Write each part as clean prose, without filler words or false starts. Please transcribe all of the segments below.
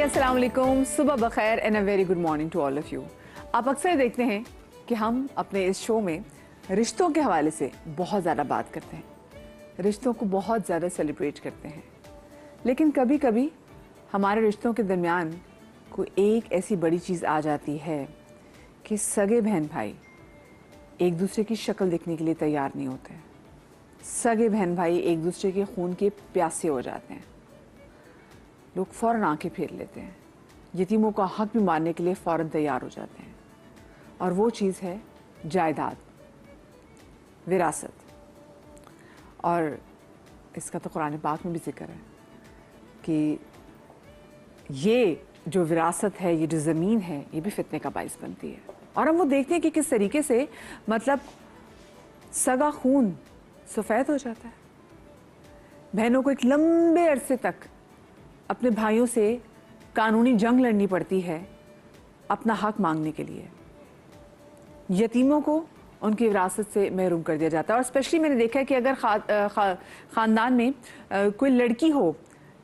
अस्सलाम वालेकुम, सुबह बखैर and a very good morning to all of you. आप अक्सर देखते हैं कि हम अपने इस शो में रिश्तों के हवाले से बहुत ज़्यादा बात करते हैं, रिश्तों को बहुत ज़्यादा सेलिब्रेट करते हैं, लेकिन कभी कभी हमारे रिश्तों के दरमियान कोई एक ऐसी बड़ी चीज़ आ जाती है कि सगे बहन भाई एक दूसरे की शक्ल देखने के लिए तैयार नहीं होते। सगे बहन भाई एक दूसरे के खून के प्यासे हो जाते हैं। लोग फ़ौरन आंखें फेर लेते हैं, यतीमों का हक भी मारने के लिए फ़ौरन तैयार हो जाते हैं। और वो चीज़ है जायदाद, विरासत। और इसका तो कुरान पाक में भी जिक्र है कि ये जो विरासत है, ये जो ज़मीन है, ये भी फितने का बाइस बनती है। और हम वो देखते हैं कि किस तरीके से मतलब सगा खून सफ़ेद हो जाता है। बहनों को एक लंबे अरसे तक अपने भाइयों से कानूनी जंग लड़नी पड़ती है अपना हक मांगने के लिए। यतीमों को उनकी विरासत से महरूम कर दिया जाता है। और स्पेशली मैंने देखा है कि अगर ख़ानदान में कोई लड़की हो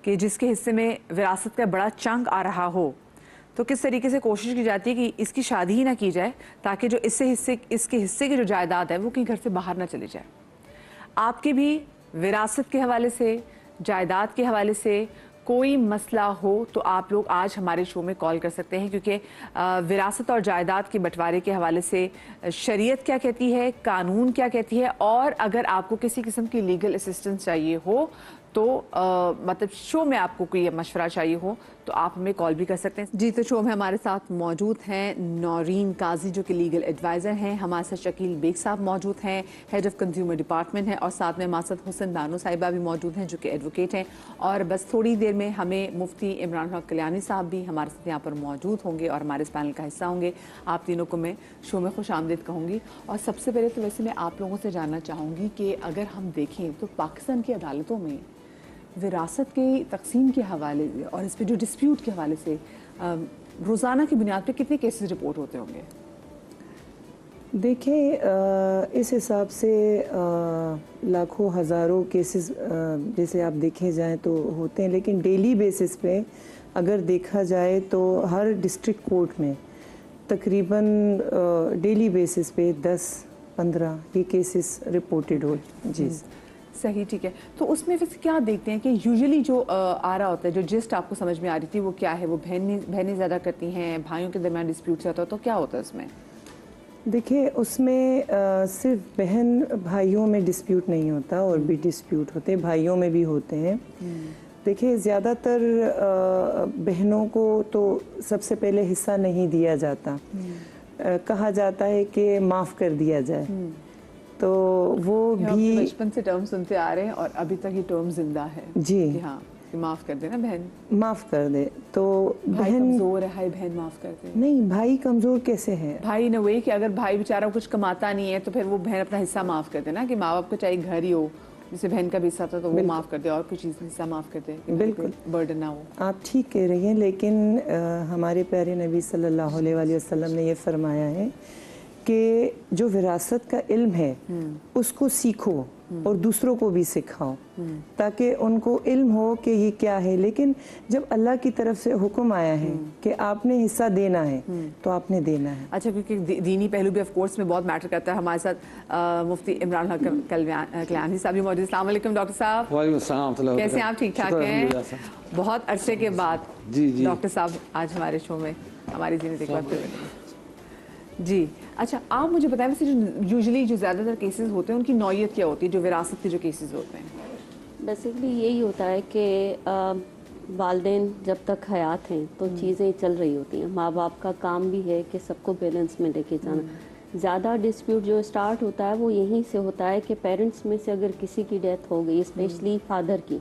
कि जिसके हिस्से में विरासत का बड़ा चंक आ रहा हो, तो किस तरीके से कोशिश की जाती है कि इसकी शादी ही ना की जाए, ताकि जो इसके हिस्से की जो जायदाद है वो कहीं घर से बाहर ना चली जाए। आपके भी विरासत के हवाले से, जायदाद के हवाले से कोई मसला हो तो आप लोग आज हमारे शो में कॉल कर सकते हैं, क्योंकि विरासत और जायदाद के बंटवारे के हवाले से शरीयत क्या कहती है, कानून क्या कहती है, और अगर आपको किसी किस्म की लीगल असिस्टेंस चाहिए हो तो मतलब शो में आपको कोई मशवरा चाहिए हो तो आप हमें कॉल भी कर सकते हैं। जी, तो शो में हमारे साथ मौजूद हैं नौरीन काजी जो कि लीगल एडवाइज़र हैं, हमारे साथ शकील बेग साहब मौजूद हैं, हेड ऑफ़ कंज्यूमर डिपार्टमेंट हैं, और साथ में हमारे साथ हुसन बानो साहिबा भी मौजूद हैं जो कि एडवोकेट हैं। और बस थोड़ी देर में हमें मुफ्ती इमरान हक कल्याणी साहब भी हमारे साथ यहाँ पर मौजूद होंगे और हमारे इस पैनल का हिस्सा होंगे। आप तीनों को मैं शो में खुश आमदीद कहूँगी। और सबसे पहले तो वैसे मैं आप लोगों से जानना चाहूँगी कि अगर हम देखें तो पाकिस्तान की अदालतों में विरासत के तकसीम के हवाले और इस पर जो डिस्प्यूट के हवाले से रोज़ाना की बुनियाद पे कितने केसेस रिपोर्ट होते होंगे? देखें, इस हिसाब से लाखों हज़ारों केसेस जैसे आप देखे जाएं तो होते हैं, लेकिन डेली बेसिस पे अगर देखा जाए तो हर डिस्ट्रिक्ट कोर्ट में तकरीबन डेली बेसिस पे 10-15 ये केसेस रिपोर्टेड हो। जी सही, ठीक है। तो उसमें फिर क्या देखते हैं कि यूजुअली जो आ रहा होता है, जो जिस्ट आपको समझ में आ रही थी वो क्या है? वो बहनें ज़्यादा करती हैं, भाइयों के दरमियान डिस्प्यूट होता है, तो क्या होता है उसमें? देखिए, उसमें सिर्फ बहन भाइयों में डिस्प्यूट नहीं होता, और भी डिस्प्यूट होते हैं, भाइयों में भी होते हैं। देखिए, ज़्यादातर बहनों को तो सबसे पहले हिस्सा नहीं दिया जाता, कहा जाता है कि माफ़ कर दिया जाए। तो वो भी बचपन से टर्म सुनते आ रहे हैं और अभी तक ये टर्म जिंदा है जी कि हाँ, कि माफ़ कर देना बहन, माफ़ कर दे। तो भाई बहन कमज़ोर है, हाय बहन माफ़ कर दे। नहीं, भाई कमज़ोर कैसे है? भाई न वही कि अगर भाई बेचारा कुछ कमाता नहीं है तो फिर वो बहन अपना हिस्सा माफ़ कर देना, कि माँ बाप को चाहे घर ही हो, जैसे बहन का भी हिस्सा था तो वो माफ़ कर दे और कुछ चीज़ हिस्सा माफ़ कर दे, बिल्कुल बर्डन ना हो। आप ठीक कह रही हैं, लेकिन हमारे प्यारे नबी सल्लल्लाहु अलैहि वसल्लम ने ये फरमाया है कि जो विरासत का इल्म है उसको सीखो और दूसरों को भी सिखाओ, ताकि उनको इल्म हो कि ये क्या है। लेकिन जब अल्लाह की तरफ से हुक्म आया है कि आपने हिस्सा देना है तो आपने देना है। अच्छा, क्योंकि दीनी पहलू भी ऑफ कोर्स में बहुत मैटर करता है। हमारे साथ मुफ्ती इमरान हक कल्याणी साहब भी मौजूद। अस्सलाम वालेकुम डॉक्टर साहब। वालेकुम अस्सलाम। कैसे हैं आप? ठीक ठाक हैं? बहुत अरसे के बाद जी डॉक्टर साहब आज हमारे शो में हमारी ज़िंदगी देखा जी। अच्छा, आप मुझे बताएं वैसे जो यूजुअली जो ज़्यादातर केसेस होते हैं उनकी नौयत क्या होती है, जो विरासत के जो केसेस होते हैं? बेसिकली यही होता है कि वालिदैन जब तक हयात हैं तो चीज़ें चल रही होती हैं। माँ बाप का काम भी है कि सबको बैलेंस में लेके जाना। ज़्यादा डिस्प्यूट जो स्टार्ट होता है वो यहीं से होता है कि पेरेंट्स में से अगर किसी की डेथ हो गई, स्पेशली फादर की,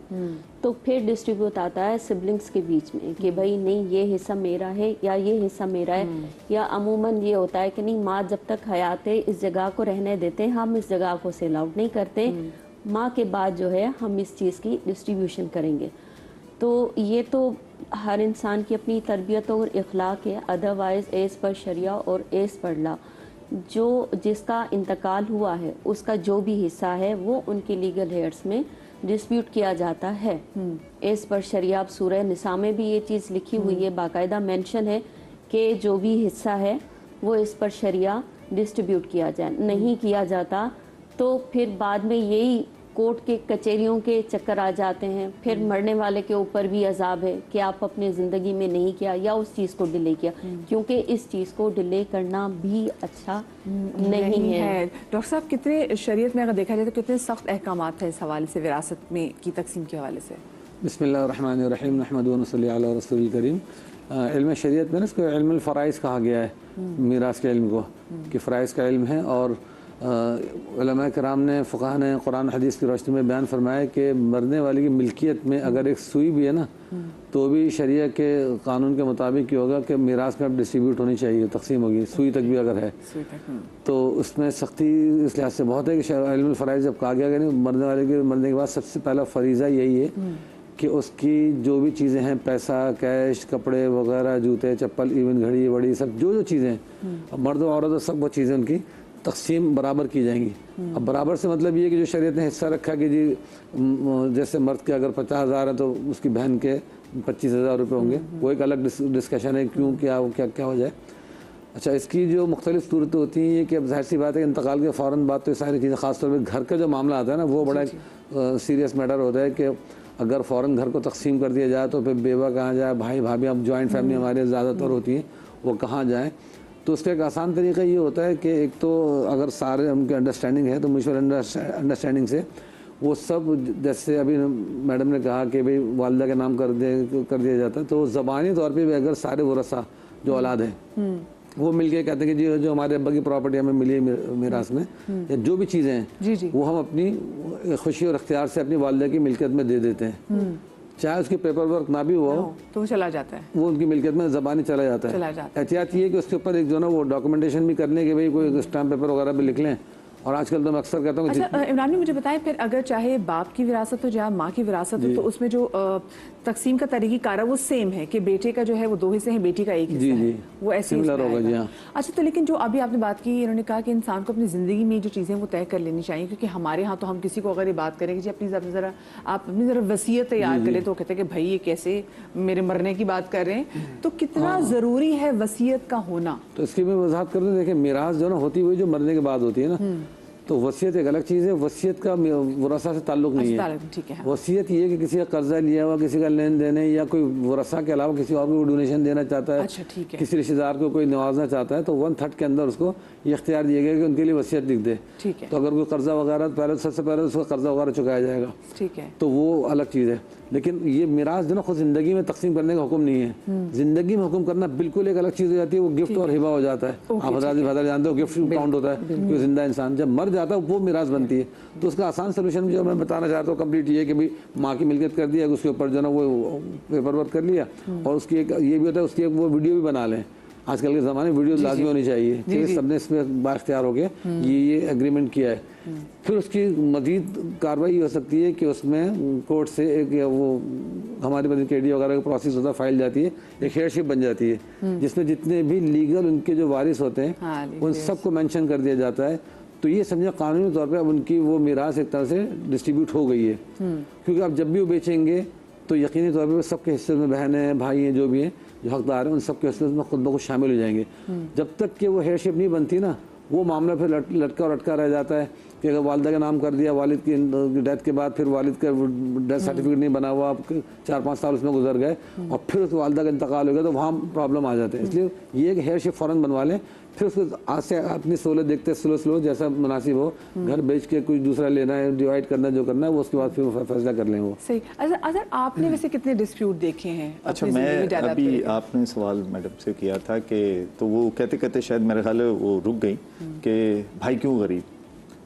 तो फिर डिस्ट्रीब्यूट आता है सिबलिंग्स के बीच में कि भाई नहीं ये हिस्सा मेरा है या ये हिस्सा मेरा है। या अमूमन ये होता है कि नहीं, माँ जब तक हयात है इस जगह को रहने देते हैं, हम इस जगह को सेल आउट नहीं करते, माँ के बाद जो है हम इस चीज़ की डिस्ट्रीब्यूशन करेंगे। तो ये तो हर इंसान की अपनी तरबियत और इखलाक है। अदरवाइज़ एज़ पर शरिया और एज़ पर ला जो जिसका इंतकाल हुआ है उसका जो भी हिस्सा है वो उनकी लीगल हेयर्स में डिस्प्यूट किया जाता है, इस पर शरिया सूरह निसा में भी ये चीज़ लिखी हुई है, बाकायदा मेंशन है कि जो भी हिस्सा है वो इस पर शरिया डिस्ट्रीब्यूट किया जाए। नहीं किया जाता तो फिर बाद में यही कोर्ट के कचहरियों के चक्कर आ जाते हैं, फिर मरने वाले के ऊपर भी अजाब है कि आप अपने ज़िंदगी में नहीं किया या उस चीज़ को डिले किया, क्योंकि इस चीज़ को डिले करना भी अच्छा नहीं है। डॉक्टर साहब, कितने शरीयत में अगर देखा जाए तो कितने सख्त अहकामात हैं इस हवाले से, विरासत में की तकसीम के हवाले से? बिस्मिल्लाहिर्रहमानिर्रहीम, नहमदुहु व नसल्ली अला रसूलिल करीम। इल्म शरीयत में ना इसको इल्मुल फ़राइज़ कहा गया है, मीरास के इल्म को, कि फ़राइज़ का इल्म है। और उलमा कराम ने, फ़ुक़हा ने कुरान हदीस की रोशनी में बयान फरमाया कि मरने वाले की मिल्कियत में अगर एक सुई भी है ना, तो भी शरिया के कानून के मुताबिक ये होगा कि मीरास में अब डिस्ट्रीब्यूट होनी चाहिए, तकसीम होगी, सुई तक भी अगर है तो उसमें सख्ती इस लिहाज से बहुत है कि इल्मुल फ़राइज़ जब कहा गया कि नहीं, मरने वाले के मरने के बाद सबसे पहला फरीज़ा यही है कि उसकी जो भी चीज़ें हैं, पैसा, कैश, कपड़े वगैरह, जूते, चप्पल, इवन घड़ी वड़ी, सब जो चीज़ें हैं, मर्द औरत सब वो चीज़ें उनकी तकसीम बराबर की जाएंगी। अब बराबर से मतलब ये कि जो शरीयत ने हिस्सा रखा कि जी जैसे मर्द के अगर 50,000 है तो उसकी बहन के 25,000 रुपये होंगे, वो एक अलग डिस्कशन है, क्यों क्या हो जाए। अच्छा, इसकी जो मुख्तलिफ सूरतें होती हैं ये कि अब जाहिर सी बात है, इंतकाल के फ़ौरन बाद तो ये सारी चीज़ें, ख़ासतौर पर घर का जो मामला आता है ना, वो बड़ा सीरियस मैटर होता है कि अगर फ़ौरन घर को तकसीम कर दिया जाए तो फिर बेवा कहाँ जाए, भाई भाभी, अब जॉइंट फैमिली हमारे ज़्यादातर होती हैं, वो कहाँ जाए। तो उसका एक आसान तरीका ये होता है कि एक तो अगर सारे उनके अंडरस्टैंडिंग है तो म्यूचुअल अंडरस्टैंडिंग से वो सब, जैसे अभी मैडम ने कहा कि भाई वालिदा के नाम कर दिया जाता है, तो ज़बानी तौर पे भी अगर सारे वरसा जो औलाद है वो मिलके कहते हैं कि जी जो हमारे अब्बा की प्रॉपर्टी हमें मिली है मीरास में, या जो भी चीज़ें हैं वो हम अपनी खुशी और अख्तियार से अपनी वालिदा की मिल्कियत में दे देते हैं, चाहे उसकी पेपर वर्क ना भी हुआ हो तो वो चला जाता है, वो उनकी मिल्कियत में ज़बानी चला जाता है। एहतियात ये है कि उसके ऊपर एक जो ना वो डॉक्यूमेंटेशन भी करने के भाई कोई स्टैम्प पेपर वगैरह भी लिख लें। और आजकल तो मैं अक्सर कहता हूँ। अच्छा इमरान भी मुझे बताएं, फिर अगर चाहे बाप की विरासत हो या माँ की विरासत हो, तो उसमें जो तकसीम का तरीक़ाकार है वो सेम है कि बेटे का जो है वो 2 हिस्से हैं, बेटी का 1 हिस्सा है, वो ऐसे सिमिलर होगा जी। हाँ। अच्छा, तो लेकिन जो अभी आपने बात की, इन्होंने कहा कि इंसान को अपनी ज़िंदगी में जो चीज़ें वो तय कर लेनी चाहिए, क्योंकि हमारे यहाँ तो हम किसी को अगर ये बात करें कि जी आप अपनी ज़रा वसीयत तैयार करें, तो कहते हैं कि भाई ये कैसे मेरे मरने की बात कर रहे हैं, तो कितना ज़रूरी है वसीयत का होना? तो इसकी मैं वजाहत कर दूँ। देखिए, मीरास जो ना होती हुई जो मरने के बाद होती है ना, तो वसीयत एक अलग चीज़ है, वसीयत का वरसा से ताल्लुक़ नहीं है। ठीक है। वसीयत ये है कि किसी का कर्जा लिया हुआ, किसी का लेन देन है, या कोई वरसा के अलावा किसी और को डोनेशन देना चाहता है, अच्छा, ठीक है, किसी रिश्तेदार को कोई नवाजना चाहता है, तो 1/3 के अंदर उसको ये इख्तियार दिया गया कि उनके लिए वसीयत लिख दे। ठीक है। तो अगर कोई कर्जा वगैरह, पहले सबसे पहले उसका कर्जा वगैरह चुकाया जाएगा, ठीक है, तो वो अलग चीज़ है। लेकिन ये मिरास जो ना खुद ज़िंदगी में तकसीम करने का हुक्म नहीं है। ज़िंदगी में हुक्म करना बिल्कुल एक अलग चीज़ हो जाती है, वो गिफ्ट और हिबा हो जाता है। आप हज़रात जानते हो, गिफ्ट काउंट होता है, क्योंकि जिंदा इंसान जब मर जाता है वो मिरास बनती है। तो उसका आसान सोल्यूशन जो मैं बताना चाहता हूँ कंप्लीट ये है कि भाई माँ की मिल्कियत कर दिया, उसके ऊपर जो ना वो पेपर वर्क कर लिया, और उसकी एक ये भी होता है, उसकी एक वो वीडियो भी बना लें। आजकल के ज़माने में वीडियो लाजमी होनी चाहिए कि सबने इसमें बाख्तियार हो गया ये एग्रीमेंट किया है। फिर उसकी मजीद कार्रवाई हो सकती है कि उसमें कोर्ट से एक या वो हमारे बदले केडी वगैरह का प्रोसेस होता है, फाइल जाती है, एक हेयरशिप बन जाती है जिसमें जितने भी लीगल उनके जो वारिस होते हैं उन सबको मेंशन कर दिया जाता है। तो ये समझे कानूनी तौर पे अब उनकी वो मिरास एक तरह से डिस्ट्रीब्यूट हो गई है, क्योंकि अब जब भी वो बेचेंगे तो यकीनी तौर पे सबके हिस्से में बहनें हैं, भाई हैं, जो भी हैं जो हकदार हैं, उन सबके हिस्से में खुद ब खुद शामिल हो जाएंगे। जब तक कि वो हेयरशिप नहीं बनती ना, वो मामला फिर लटका और अटका रह जाता है कि अगर वालिदा का नाम कर दिया, वालिद की डेथ के बाद फिर वालिद का डेथ सर्टिफिकेट नहीं बना हुआ, 4-5 साल उसमें गुजर गए और फिर उस वालिदा का इंतकाल हो गया, तो वहाँ प्रॉब्लम आ जाते हैं। इसलिए ये कि हेयरशिप फ़ौरन बनवा लें, फिर उसको आज से अपनी सहूलत देखते स्लो जैसा मुनासिब हो, घर बेच के कुछ दूसरा लेना है, डिवाइड करना जो करना है वो उसके बाद फिर फैसला कर लें वो। सही। अच्छा आपने वैसे कितने डिस्प्यूट देखे हैं? अच्छा, मैं अभी आपने सवाल मैडम से किया था कि तो वो कहते शायद मेरे ख्याल है वो रुक गई कि भाई क्यों गरीब।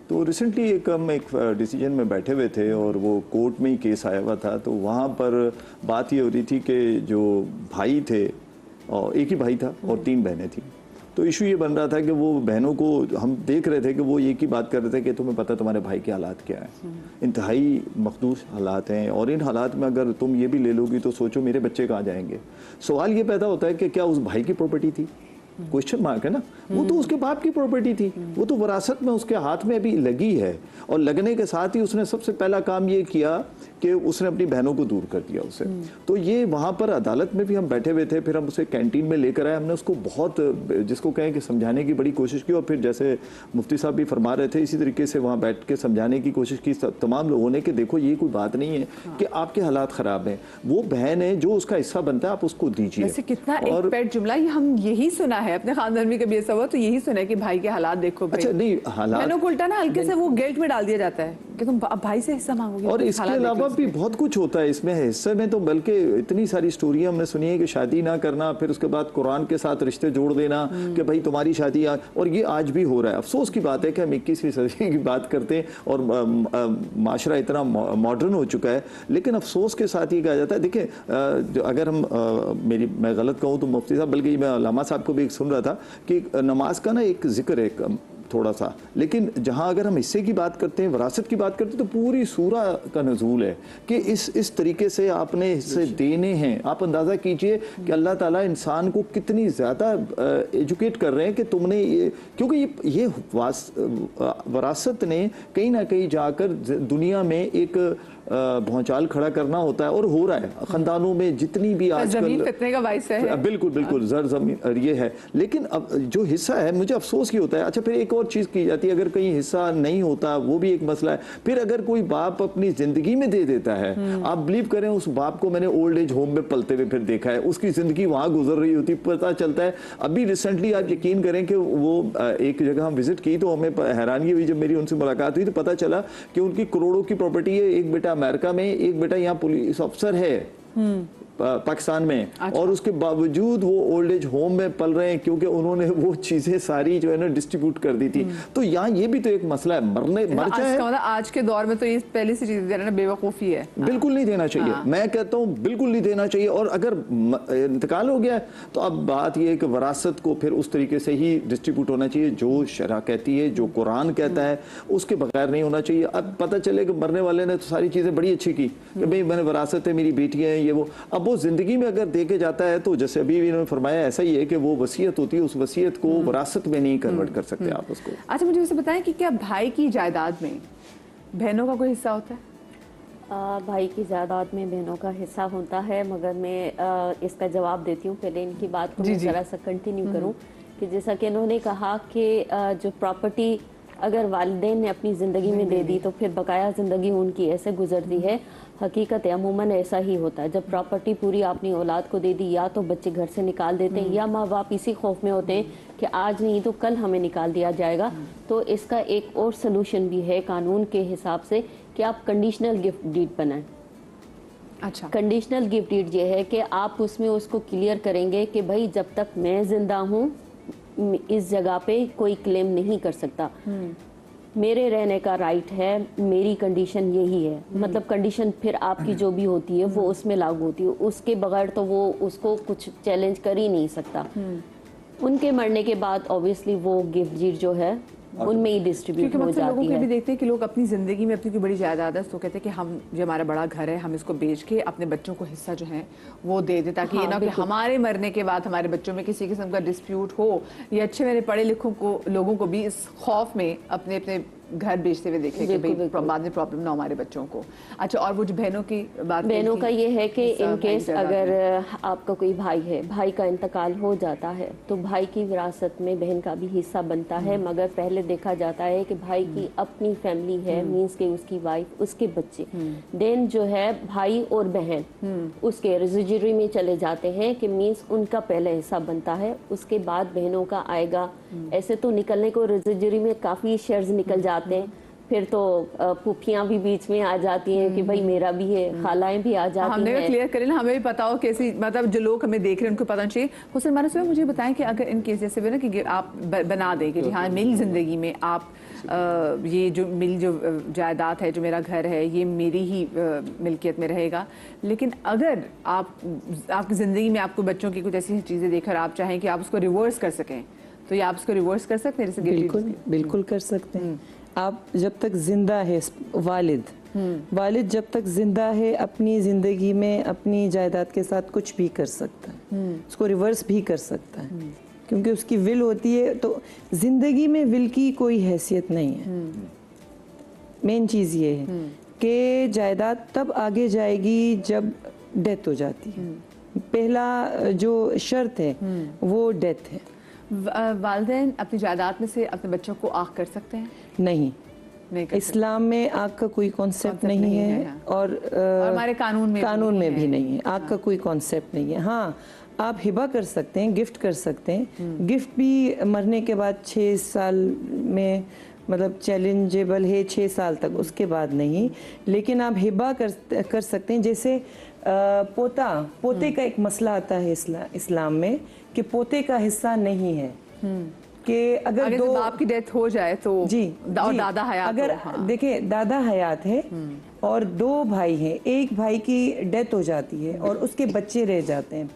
तो रिसेंटली हम एक डिसीजन में बैठे हुए थे और वो कोर्ट में ही केस आया हुआ था, तो वहाँ पर बात ये हो रही थी कि जो भाई थे, और एक ही भाई था और 3 बहनें थीं, तो इशू ये बन रहा था कि वो बहनों को हम देख रहे थे कि वो एक ही बात कर रहे थे कि तुम्हें पता तुम्हारे भाई के हालात क्या है, इंतहाई मखदूस हालात हैं, और इन हालात में अगर तुम ये भी ले लोगी तो सोचो मेरे बच्चे कहाँ जाएंगे। सवाल ये पैदा होता है कि क्या उस भाई की प्रॉपर्टी थी क्वेश्चन मार्क है ना, वो तो उसके बाप की प्रॉपर्टी थी, वो तो विरासत में उसके हाथ में अभी लगी है। और लगने के साथ ही उसने सबसे पहला काम ये किया कि उसने अपनी बहनों को दूर कर दिया उसे। तो ये वहाँ पर अदालत में भी हम बैठे हुए थे, फिर हम उसे कैंटीन में लेकर आए, हमने उसको बहुत, जिसको कहें कि समझाने की बड़ी कोशिश की। और फिर जैसे मुफ्ती साहब भी फरमा रहे थे, इसी तरीके से वहाँ बैठ के समझाने की कोशिश की तमाम लोगों ने कि देखो ये कोई बात नहीं है कि आपके हालात ख़राब हैं, वो बहन है जो उसका हिस्सा बनता है आप उसको दीजिए। वैसे कितना एक पेट जुमला, ये हम यही सुना है अपने खानदान में, कभी ऐसा हुआ तो यही सुना है कि भाई के हालात देखो भाई। अच्छा नहीं, हालात बहनों को उल्टा ना हल्के से वो गिल्ट में डाल दिया जाता है कि तुम अब भाई से हिस्सा मांगोगे। और इसके अलावा भी बहुत कुछ होता है इसमें, हिस्से में तो बल्कि इतनी सारी स्टोरियां हमने सुनी है कि शादी ना करना, फिर उसके बाद कुरान के साथ रिश्ते जोड़ देना कि भाई तुम्हारी शादी और ये आज भी हो रहा है। अफसोस की बात है कि हम 21वीं सदी की बात करते हैं और माशरा इतना मॉडर्न हो चुका है, लेकिन अफसोस के साथ ये कहा जाता है, देखिए अगर हम मैं गलत कहूँ तो मुफ्ती साहब, बल्कि मैं अल्लामा साहब को भी एक सुन रहा था कि नमाज का ना एक जिक्र है थोड़ा सा, लेकिन जहां अगर हम हिस्से की बात करते हैं, विरासत की बात करते हैं, तो पूरी सूरा का नज़ूल है कि इस तरीके से आपने हिस्से देने हैं। आप अंदाज़ा कीजिए कि अल्लाह ताला इंसान को कितनी ज़्यादा एजुकेट कर रहे हैं कि तुमने ये, क्योंकि ये विरासत ने कहीं ना कहीं जाकर दुनिया में एक भौचाल खड़ा करना होता है, और हो रहा है खानदानों में जितनी भी आजकल फितने का बाइस है। बिल्कुल बिल्कुल जर जमीन ये है। लेकिन अब जो हिस्सा है, मुझे अफसोस ये होता है, अच्छा फिर एक और चीज़ की जाती है, अगर कहीं हिस्सा नहीं होता वो भी एक मसला है। फिर अगर कोई बाप अपनी ज़िंदगी में दे देता है, आप बिलीव करें उस बाप को मैंने ओल्ड एज होम में पलते हुए फिर देखा है, उसकी ज़िंदगी वहाँ गुजर रही होती, पता चलता है। अभी रिसेंटली आप यकीन करें कि वो एक जगह हम विजिट की तो हमें हैरानी हुई, जब मेरी उनसे मुलाकात हुई तो पता चला कि उनकी करोड़ों की प्रॉपर्टी है, एक बेटा अमेरिका में, एक बेटा यहाँ पुलिस अफसर है पाकिस्तान में। अच्छा। और उसके बावजूद वो ओल्ड एज होम में पल रहे हैं क्योंकि उन्होंने वो चीजें सारी जो है ना डिस्ट्रीब्यूट कर दी थी। तो यहाँ ये भी तो एक मसला है, मर जाए आज के दौर में तो ये पहले से चीजें देना बेवकूफ़ी है, बिल्कुल नहीं देना चाहिए। मैं कहता हूँ बिल्कुल नहीं देना चाहिए। और अगर इंतकाल हो गया तो अब बात ये है कि वरासत को फिर उस तरीके से ही डिस्ट्रीब्यूट होना चाहिए जो शरअ कहती है, जो कुरान कहता है, उसके बगैर नहीं होना चाहिए। अब पता चले कि मरने वाले ने तो सारी चीजें बड़ी अच्छी की कि भाई मैंने वरासत है, मेरी बेटियां हैं, ये वो। अब वो जिंदगी में अगर देके जाता है तो जैसे अभी इन्होंने फरमाया ऐसा ही है कि वो वसीयत होती है, उस वसीयत को विरासत में नहीं कन्वर्ट कर सकते आप उसको। अच्छा मुझे वैसे बताएं कि क्या भाई की जायदाद में बहनों का कोई हिस्सा होता है? भाई की जायदाद में बहनों का हिस्सा होता है, मगर मैं इसका जवाब देती हूँ। पहले इनकी बात को मैं ज़रा सा कंटिन्यू करूँ कि जैसा कि इन्होंने कहा कि जो प्रॉपर्टी अगर वालिदैन ने अपनी ज़िंदगी में दे दी तो फिर बकाया ज़िंदगी उनकी ऐसे गुजरती है। हकीकत है अमूमन ऐसा ही होता है, जब प्रॉपर्टी पूरी अपनी औलाद को दे दी, या तो बच्चे घर से निकाल देते हैं या माँ बाप इसी खौफ में होते हैं कि आज नहीं तो कल हमें निकाल दिया जाएगा। तो इसका एक और सलूशन भी है कानून के हिसाब से कि आप कंडीशनल गिफ्ट डीड बनाएं। अच्छा, कंडीशनल गिफ्ट डीड ये है कि आप उसमें उसको क्लियर करेंगे कि भाई जब तक मैं जिंदा हूँ इस जगह पे कोई क्लेम नहीं कर सकता, मेरे रहने का राइट है, मेरी कंडीशन यही है। मतलब कंडीशन फिर आपकी जो भी होती है वो उसमें लागू होती है, उसके बगैर तो वो उसको कुछ चैलेंज कर ही नहीं सकता। उनके मरने के बाद ऑब्वियसली वो गिफ्ट डीड जो है उनमें ही डिस्ट्रीब्यूट हो जाती है। लोगों के भी देखते हैं कि लोग अपनी जिंदगी में अपनी कोई बड़ी जायदाद है तो कहते हैं कि हम जो हमारा बड़ा घर है हम इसको बेच के अपने बच्चों को हिस्सा जो है वो दे दे, ताकि ये ना कि हमारे मरने के बाद हमारे बच्चों में किसी किस्म का डिस्प्यूट हो, या अच्छे मेरे पढ़े लिखों को लोगों को भी इस खौफ में अपने अपने घर बेचते हुए देखे कि भाई बाद में प्रॉब्लम ना हमारे बच्चों को। अच्छा, और वो जो बहनों की बात, बहनों का ये है कि इन केस अगर आपका कोई भाई है, भाई का इंतकाल हो जाता है तो भाई की विरासत में बहन का भी हिस्सा बनता है, मगर पहले देखा जाता है कि भाई की अपनी फैमिली है, मींस के उसकी वाइफ, उसके बच्चे, देन जो है भाई और बहन उसके रेजिडरी में चले जाते हैं कि मींस उनका पहले हिस्सा बनता है, उसके बाद बहनों का आएगा। ऐसे तो निकलने को रेजिडरी में काफी शेयर्स निकल जाते हैं, फिर तो पुफियां भी बीच में आ जाती हैं कि भाई मेरा भी है, खालाएं भी आ जाती हैं। हमने क्लियर करें ना, हमें भी पता हो कैसी, मतलब जो लोग हमें देख रहे हैं उनको पता चाहिए। हुसैन माना साहब मुझे बताएं कि अगर इन केस जैसे ना कि आप बना दें कि हाँ मेरी ज़िंदगी में आप ये जो मेरी जो जायदाद है, जो मेरा घर है, ये मेरी ही मिल्कियत में रहेगा, लेकिन अगर आपकी ज़िंदगी में आपको बच्चों की कुछ ऐसी चीज़ें देखकर आप चाहें कि आप उसको रिवर्स कर सकें, तो ये आप उसको रिवर्स कर सकते हैं? बिल्कुल बिल्कुल कर सकते हैं। आप जब तक जिंदा है वालिद जब तक जिंदा है अपनी ज़िंदगी में अपनी जायदाद के साथ कुछ भी कर सकता है, उसको रिवर्स भी कर सकता है। क्योंकि उसकी विल होती है। तो ज़िंदगी में विल की कोई हैसियत नहीं है। मेन चीज़ ये है कि जायदाद तब आगे जाएगी जब डेथ हो जाती है। पहला जो शर्त है वो डेथ है। वालिदैन अपनी जायदाद में से अपने बच्चों को आग कर सकते हैं? नहीं, नहीं कर इस्लाम में आग का कोई कॉन्सेप्ट नहीं है और हमारे कानून में भी नहीं है। आग का कोई कॉन्सेप्ट नहीं है। हाँ, आप हिबा कर सकते हैं, गिफ्ट कर सकते हैं। गिफ्ट भी मरने के बाद 6 साल में मतलब चैलेंजेबल है, 6 साल तक, उसके बाद नहीं। लेकिन आप हिबा कर सकते हैं। जैसे पोते का एक मसला आता है इस्लाम में कि पोते का हिस्सा नहीं है कि अगर दो बाप की डेथ हो जाए तो जी, और जी दादा हयात अगर हो, हाँ। देखिए दादा हयात है और 2 भाई हैं, एक भाई की डेथ हो जाती है और उसके बच्चे रह जाते हैं,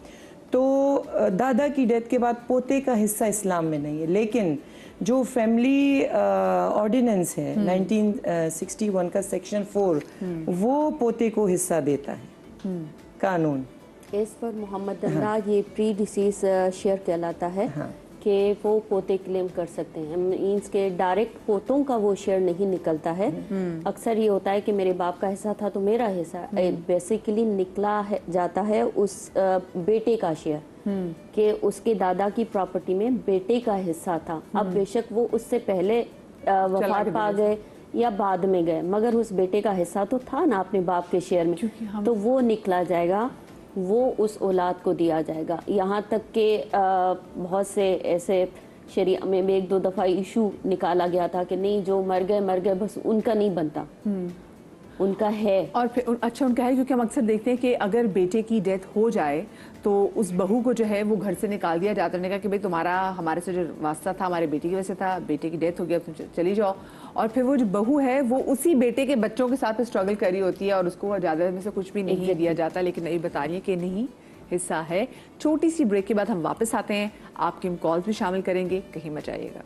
तो दादा की डेथ के बाद पोते का हिस्सा इस्लाम में नहीं है। लेकिन जो फैमिली ऑर्डिनेंस है 1961 का सेक्शन 4 वो पोते को हिस्सा देता है कानून। इस पर मोहम्मद अंदाज ये प्री डिसीज शेयर कहलाता है कि वो पोते क्लेम कर सकते हैं। मीन्स के डायरेक्ट पोतों का वो शेयर नहीं निकलता है। अक्सर ये होता है कि मेरे बाप का हिस्सा था तो मेरा हिस्सा, बेसिकली निकला है जाता है उस बेटे का शेयर कि उसके दादा की प्रॉपर्टी में बेटे का हिस्सा था। अब बेशक वो उससे पहले वफात पा गए या बाद में गए, मगर उस बेटे का हिस्सा तो था ना अपने बाप के शेयर में, तो वो निकला जाएगा, वो उस औलाद को दिया जाएगा। यहाँ तक कि बहुत से ऐसे शरीया में भी 1-2 दफ़ा इशू निकाला गया था कि नहीं, जो मर गए बस उनका नहीं बनता, उनका है। और फिर अच्छा उनका है, क्योंकि हम अक्सर देखते हैं कि अगर बेटे की डेथ हो जाए तो उस बहू को जो है वो घर से निकाल दिया जाता है। कि भाई तुम्हारा हमारे से जो वास्ता था हमारे बेटे की वजह से था, बेटे की डेथ हो गई, अब तुम चली जाओ। और फिर वो जो बहू है वो उसी बेटे के बच्चों के साथ स्ट्रगल कर रही होती है और उसको ज़्यादा में से कुछ भी नहीं दिया जाता। लेकिन नहीं बता रही है कि नहीं, हिस्सा है। छोटी सी ब्रेक के बाद हम वापस आते हैं, आपकी कॉल्स भी शामिल करेंगे, कहीं मत जाइएगा।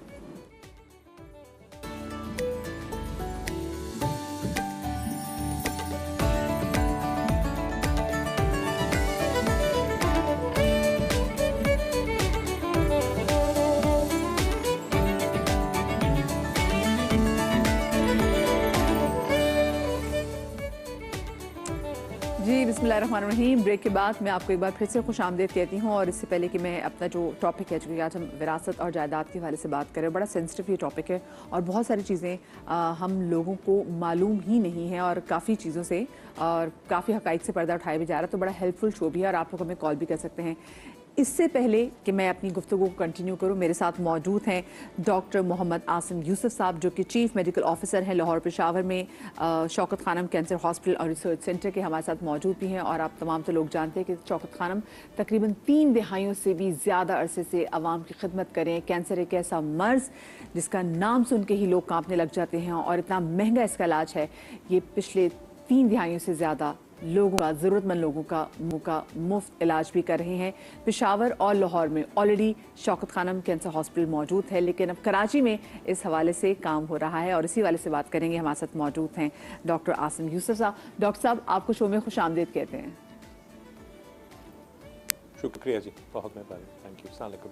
जी बिस्मिल्लाहिर्रहमानिर्रहीम। ब्रेक के बाद मैं आपको एक बार फिर से खुशामदीद कहती हूँ। और इससे पहले कि मैं अपना जो टॉपिक है, चूँकि आज हम विरासत और जायदाद के हवाले से बात करें, बड़ा सेंसिटिव ये टॉपिक है और बहुत सारी चीज़ें हम लोगों को मालूम ही नहीं है और काफ़ी चीज़ों से और काफ़ी हक़ाइक़ से पर्दा उठाया भी जा रहा है। तो बड़ा हेल्पफुल शो भी है और आप लोग हमें कॉल भी कर सकते हैं। इससे पहले कि मैं अपनी गुफ्तगू को कंटिन्यू करूं, मेरे साथ मौजूद हैं डॉक्टर मोहम्मद आसिम यूसुफ साहब, जो कि चीफ मेडिकल ऑफिसर हैं लाहौर पेशावर में शौकत खानम कैंसर हॉस्पिटल और रिसर्च सेंटर के, हमारे साथ मौजूद भी हैं। और आप तमाम तो लोग जानते हैं कि शौकत खानम तकरीबन 3 दहाइयों से भी ज़्यादा अरसे से आवाम की खिदमत करें। कैंसर एक ऐसा मर्ज़ जिसका नाम सुन के ही लोग कांपने लग जाते हैं और इतना महंगा इसका इलाज है। ये पिछले 3 दहाइयों से ज़्यादा लोगों का, ज़रूरतमंद लोगों का मुफ्त इलाज भी कर रहे हैं। पेशावर और लाहौर में already Shaukat Khanum cancer hospital मौजूद है, लेकिन अब कराची में इस हवाले से काम हो रहा है और इसी हवाले से बात करेंगे। हमारे साथ मौजूद हैं डॉक्टर आसिम यूसुफ साहब। डॉक्टर साहब, आपको शो में खुशामदीद कहते हैं। शुक्रिया जी, बहुत मेहरबानी, थैंक यू। अस्सलाम वालेकुम।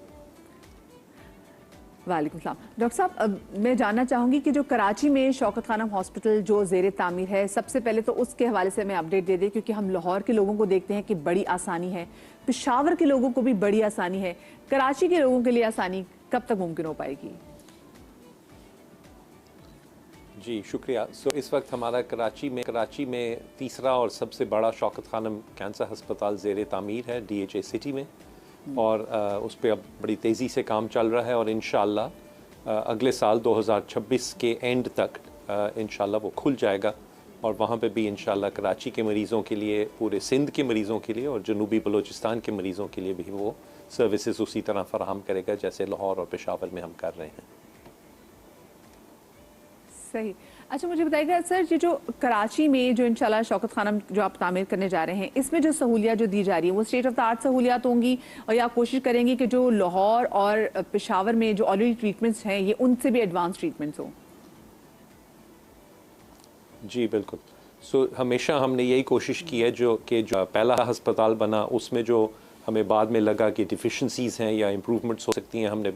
वालेकुम सलाम। डॉक्टर साहब, मैं जानना चाहूँगी कि जो कराची में शौकत खानम हॉस्पिटल जो ज़ेर तामीर है, सबसे पहले तो उसके हवाले से मैं अपडेट दे दें, क्योंकि हम लाहौर के लोगों को देखते हैं कि बड़ी आसानी है, पेशावर के लोगों को भी बड़ी आसानी है, कराची के लोगों के लिए आसानी कब तक मुमकिन हो पाएगी? जी शुक्रिया। इस वक्त हमारा कराची में तीसरा और सबसे बड़ा शौकत खानम कैंसर हस्पताल ज़ेर तामीर है DHA सिटी में, और उस पर अब बड़ी तेज़ी से काम चल रहा है और इंशाअल्लाह अगले साल 2026 के एंड तक इंशाअल्लाह वो खुल जाएगा। और वहाँ पे भी इंशाअल्लाह कराची के मरीज़ों के लिए, पूरे सिंध के मरीज़ों के लिए और जनूबी बलूचिस्तान के मरीज़ों के लिए भी वो सर्विसेज उसी तरह फराहम करेगा जैसे लाहौर और पेशावर में हम कर रहे हैं। सही। अच्छा, मुझे बताइएगा सर, ये जो कराची में जो इंशाल्लाह शौकत खानम जो आप तामीर करने जा रहे हैं, इसमें जो सहूलियात जो दी जा रही है वो स्टेट ऑफ द आर्ट सहूलियात होंगी, और या कोशिश करेंगे कि जो लाहौर और पेशावर में जो ऑलरेडी ट्रीटमेंट्स हैं ये उनसे भी एडवांस ट्रीटमेंट्स हों? जी बिल्कुल। हमेशा हमने यही कोशिश की है जो पहला अस्पताल बना उसमें जो हमें बाद में लगा कि डिफिशेंसीज़ हैं या इम्प्रूवमेंट्स हो सकती हैं, हमने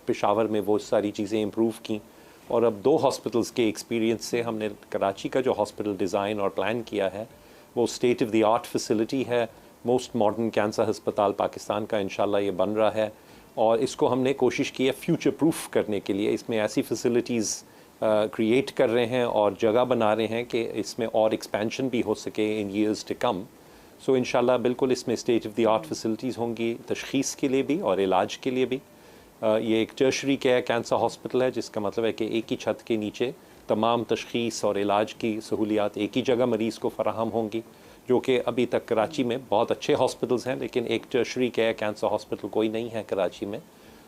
पेशावर में वो सारी चीज़ें इम्प्रूव की। और अब 2 हॉस्पिटल्स के एक्सपीरियंस से हमने कराची का जो हॉस्पिटल डिज़ाइन और प्लान किया है वो state of the art facility है, मोस्ट मॉडर्न कैंसर अस्पताल पाकिस्तान का इंशाल्लाह ये बन रहा है। और इसको हमने कोशिश की है फ्यूचर प्रूफ करने के लिए, इसमें ऐसी फैसिलिटीज़ क्रिएट कर रहे हैं और जगह बना रहे हैं कि इसमें और एक्सपेंशन भी हो सके इन ईयर्स टू कम। सो इंशाल्लाह बिल्कुल इसमें state of the art facilities होंगी, तशख़ीस के लिए भी और इलाज के लिए भी। ये एक टर्शरी केयर कैंसर हॉस्पिटल है, जिसका मतलब है कि एक ही छत के नीचे तमाम तशख़ीस और इलाज की सहूलियात एक ही जगह मरीज़ को फ़राहम होंगी, जो कि अभी तक कराची में बहुत अच्छे हॉस्पिटल्स हैं लेकिन एक टर्शरी केयर कैंसर हॉस्पिटल कोई नहीं है कराची में।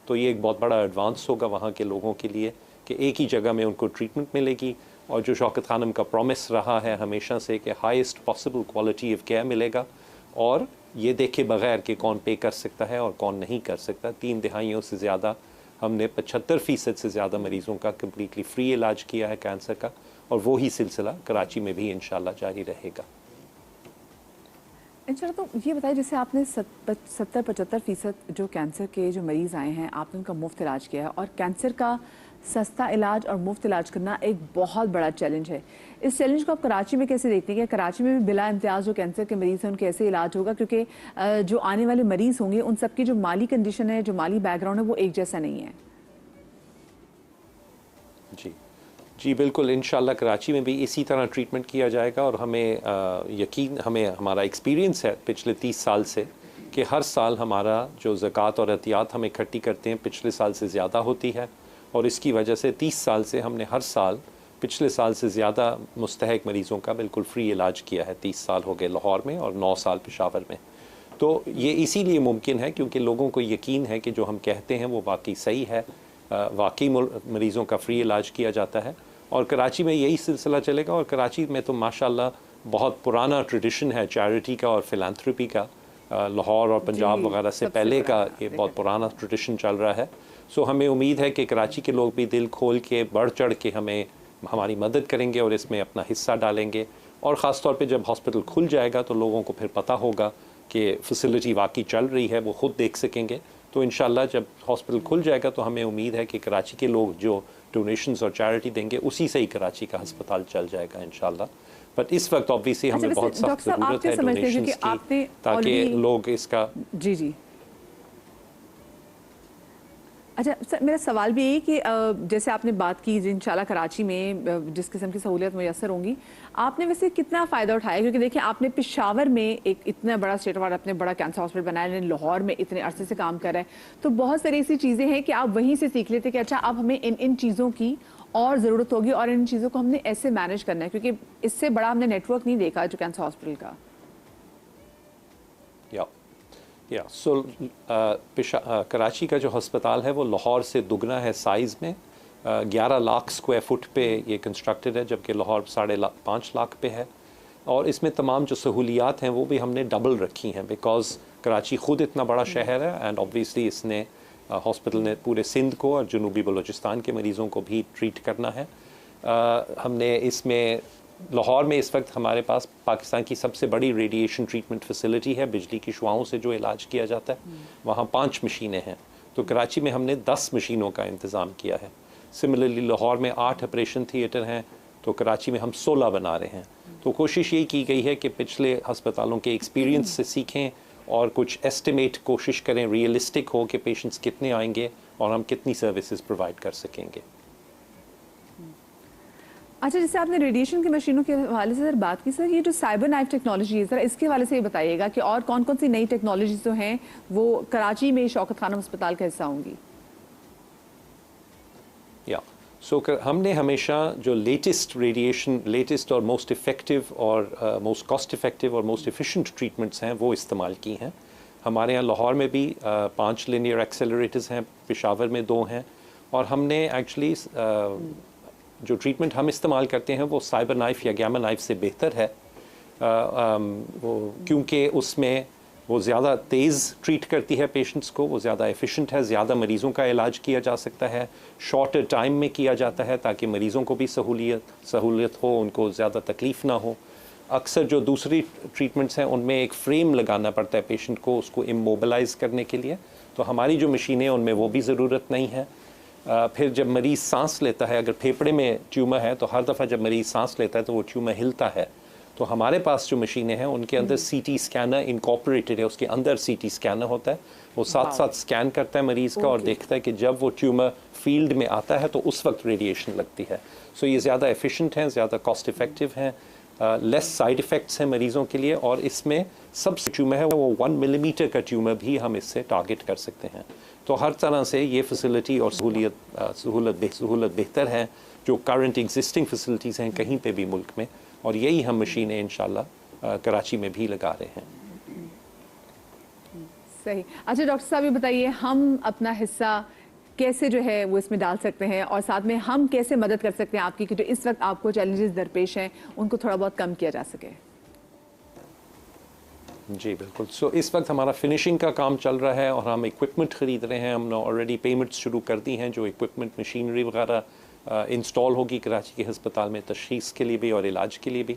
तो ये एक बहुत बड़ा एडवांस होगा वहाँ के लोगों के लिए कि एक ही जगह में उनको ट्रीटमेंट मिलेगी। और जो शौकत खानम का प्रॉमिस रहा है हमेशा से कि highest possible quality of care मिलेगा, और ये देखे बगैर कि कौन पे कर सकता है और कौन नहीं कर सकता। 3 दिहाइयों से ज़्यादा हमने 75% से ज़्यादा मरीज़ों का कम्प्लीटली फ्री इलाज किया है कैंसर का, और वो ही सिलसिला कराची में भी इंशाल्लाह जारी रहेगा। इंशाल्लाह। तो ये बताइए, जैसे आपने 70-75% जो कैंसर के जो मरीज़ आए हैं आपने उनका मुफ्त इलाज किया है, और कैंसर का सस्ता इलाज और मुफ्त इलाज करना एक बहुत बड़ा चैलेंज है। इस चैलेंज को आप कराची में कैसे देखते हैं कि कराची में भी बिला इम्तियाज़ जो कैंसर के मरीज़ हैं उनके ऐसे इलाज होगा, क्योंकि जो आने वाले मरीज़ होंगे उन सबकी जो माली कंडीशन है, जो माली बैकग्राउंड है, वो एक जैसा नहीं है? जी बिल्कुल, इंशाल्लाह कराची में भी इसी तरह ट्रीटमेंट किया जाएगा। और हमें यकीन, हमें हमारा एक्सपीरियंस है पिछले 30 साल से कि हर साल हमारा जो ज़कात और एहतियात हम इकट्ठी करते हैं पिछले साल से ज़्यादा होती है, और इसकी वजह से 30 साल से हमने हर साल पिछले साल से ज़्यादा मुस्तहक मरीज़ों का बिल्कुल फ्री इलाज किया है। 30 साल हो गए लाहौर में और 9 साल पेशावर में। तो ये इसीलिए मुमकिन है क्योंकि लोगों को यकीन है कि जो हम कहते हैं वो वाकई सही है, वाकई मरीज़ों का फ्री इलाज किया जाता है। और कराची में यही सिलसिला चलेगा। और कराची में तो माशाल्लाह बहुत पुराना ट्रेडिशन है चैरिटी का और फिलैंथ्रोपी का, लाहौर और पंजाब वगैरह से पहले का ये बहुत पुराना ट्रेडिशन चल रहा है। सो हमें उम्मीद है कि कराची के लोग भी दिल खोल के बढ़ चढ़ के हमारी मदद करेंगे और इसमें अपना हिस्सा डालेंगे। और ख़ास तौर पे जब हॉस्पिटल खुल जाएगा तो लोगों को फिर पता होगा कि फैसिलिटी वाकई चल रही है, वो ख़ुद देख सकेंगे। तो इंशाल्लाह जब हॉस्पिटल खुल जाएगा तो हमें उम्मीद है कि कराची के लोग जो डोनेशंस और चैरिटी देंगे उसी से ही कराची का अस्पताल चल जाएगा इंशाल्लाह। बट इस वक्त ऑब्वियसली हमें बहुत सख्त ज़रूरत है डोनेशंस की, ताकि लोग इसका जी अच्छा सर, मेरा सवाल भी यही कि जैसे आपने बात की इंशाल्लाह कराची में जिस किस्म की सहूलियत मैसर होंगी, आपने वैसे कितना फ़ायदा उठाया? क्योंकि देखिए आपने पेशावर में एक इतना बड़ा स्टेट वाला अपने बड़ा कैंसर हॉस्पिटल बनाया, लाहौर में इतने अरसे से काम कर रहा है, तो बहुत सारी ऐसी चीज़ें हैं कि आप वहीं से सीख लेते कि अच्छा अब हमें इन चीज़ों की और ज़रूरत होगी और इन चीज़ों को हमने ऐसे मैनेज करना है, क्योंकि इससे बड़ा हमने नेटवर्क नहीं देखा जो कैंसर हॉस्पिटल का। सो कराची का जो हस्पताल है वो लाहौर से दुगना है साइज़ में। 11 लाख स्क्वायर फुट पे ये कंस्ट्रक्टेड है, जबकि लाहौर 5.5 लाख पे है। और इसमें तमाम जो सहूलियात हैं वो भी हमने डबल रखी हैं, बिकॉज़ कराची ख़ुद इतना बड़ा शहर है एंड ऑब्वियसली इसने हॉस्पिटल ने पूरे सिंध को और जनूबी बलूचिस्तान के मरीज़ों को भी ट्रीट करना है। हमने इसमें लाहौर में इस वक्त हमारे पास पाकिस्तान की सबसे बड़ी रेडिएशन ट्रीटमेंट फैसिलिटी है, बिजली की शुआओं से जो इलाज किया जाता है, वहाँ 5 मशीनें हैं। तो कराची में हमने 10 मशीनों का इंतज़ाम किया है। सिमिलरली लाहौर में 8 ऑपरेशन थिएटर हैं, तो कराची में हम 16 बना रहे हैं। तो कोशिश ये की गई है कि पिछले अस्पतालों के एक्सपीरियंस से सीखें और कुछ एस्टिमेट कोशिश करें, रियलिस्टिक हो कि पेशेंट्स कितने आएंगे और हम कितनी सर्विसेज प्रोवाइड कर सकेंगे। अच्छा, जैसे आपने रेडिएशन की मशीनों के हवाले से सर बात की, सर ये जो साइबर नाइफ टेक्नोलॉजी है सर, इसके हवाले से ये बताइएगा कि और कौन कौन सी नई टेक्नोलॉजीज जो हैं वो कराची में शौकत खानम अस्पताल का हिस्सा होंगी? हमने हमेशा जो लेटेस्ट और मोस्ट इफ़ेक्टिव और मोस्ट कॉस्ट इफ़ेक्टिव और मोस्ट एफिशिएंट ट्रीटमेंट्स हैं वो इस्तेमाल की हैं। हमारे यहाँ लाहौर में भी 5 लिनियर एक्सेलरेटर्स हैं, पेशावर में 2 हैं। और हमने एक्चुअली जो ट्रीटमेंट हम इस्तेमाल करते हैं वो साइबर नाइफ या गैमा नाइफ से बेहतर है, वो क्योंकि उसमें वो ज़्यादा तेज़ ट्रीट करती है पेशेंट्स को, वो ज़्यादा एफिशिएंट है, ज़्यादा मरीज़ों का इलाज किया जा सकता है, शॉर्टर टाइम में किया जाता है ताकि मरीज़ों को भी सहूलियत हो, उनको ज़्यादा तकलीफ़ ना हो। अक्सर जो दूसरी ट्रीटमेंट्स हैं उनमें एक फ्रेम लगाना पड़ता है पेशेंट को उसको इमोबिलाइज करने के लिए, तो हमारी जो मशीनें हैं उनमें वो भी ज़रूरत नहीं है। फिर जब मरीज़ सांस लेता है, अगर फेफड़े में ट्यूमर है तो हर दफ़ा जब मरीज़ सांस लेता है तो वो ट्यूमर हिलता है, तो हमारे पास जो मशीनें हैं उनके अंदर सीटी स्कैनर इनकॉर्पोरेटेड है, उसके अंदर सीटी स्कैनर होता है, वो साथ साथ स्कैन करता है मरीज़ का और देखता है कि जब वो ट्यूमर फील्ड में आता है तो उस वक्त रेडिएशन लगती है। सो ये ज़्यादा एफिशिएंट हैं, ज़्यादा कॉस्ट इफ़ेक्टिव हैं, लेस साइड इफ़ेक्ट्स हैं मरीज़ों के लिए, और इसमें सबसे ट्यूमर है वो 1 मिलीमीटर का ट्यूमर भी हम इससे टारगेट कर सकते हैं। तो हर तरह से ये फैसिलिटी और सहूलत बेहतर है जो करंट एग्जिस्टिंग फैसिलिटीज़ हैं कहीं पे भी मुल्क में, और यही हम मशीनें इंशाल्लाह कराची में भी लगा रहे हैं। सही। अच्छा डॉक्टर साहब ये बताइए, हम अपना हिस्सा कैसे जो है वो इसमें डाल सकते हैं, और साथ में हम कैसे मदद कर सकते हैं आपकी कि जो इस वक्त आपको चैलेंजेस दरपेश हैं उनको थोड़ा बहुत कम किया जा सके? जी बिल्कुल। सो इस वक्त हमारा फिनिशिंग का काम चल रहा है और हम इक्विपमेंट ख़रीद रहे हैं। हमने ऑलरेडी पेमेंट्स शुरू कर दी हैं, जो इक्विपमेंट मशीनरी वगैरह इंस्टॉल होगी कराची के हस्पताल में तशख़ीस के लिए भी और इलाज के लिए भी।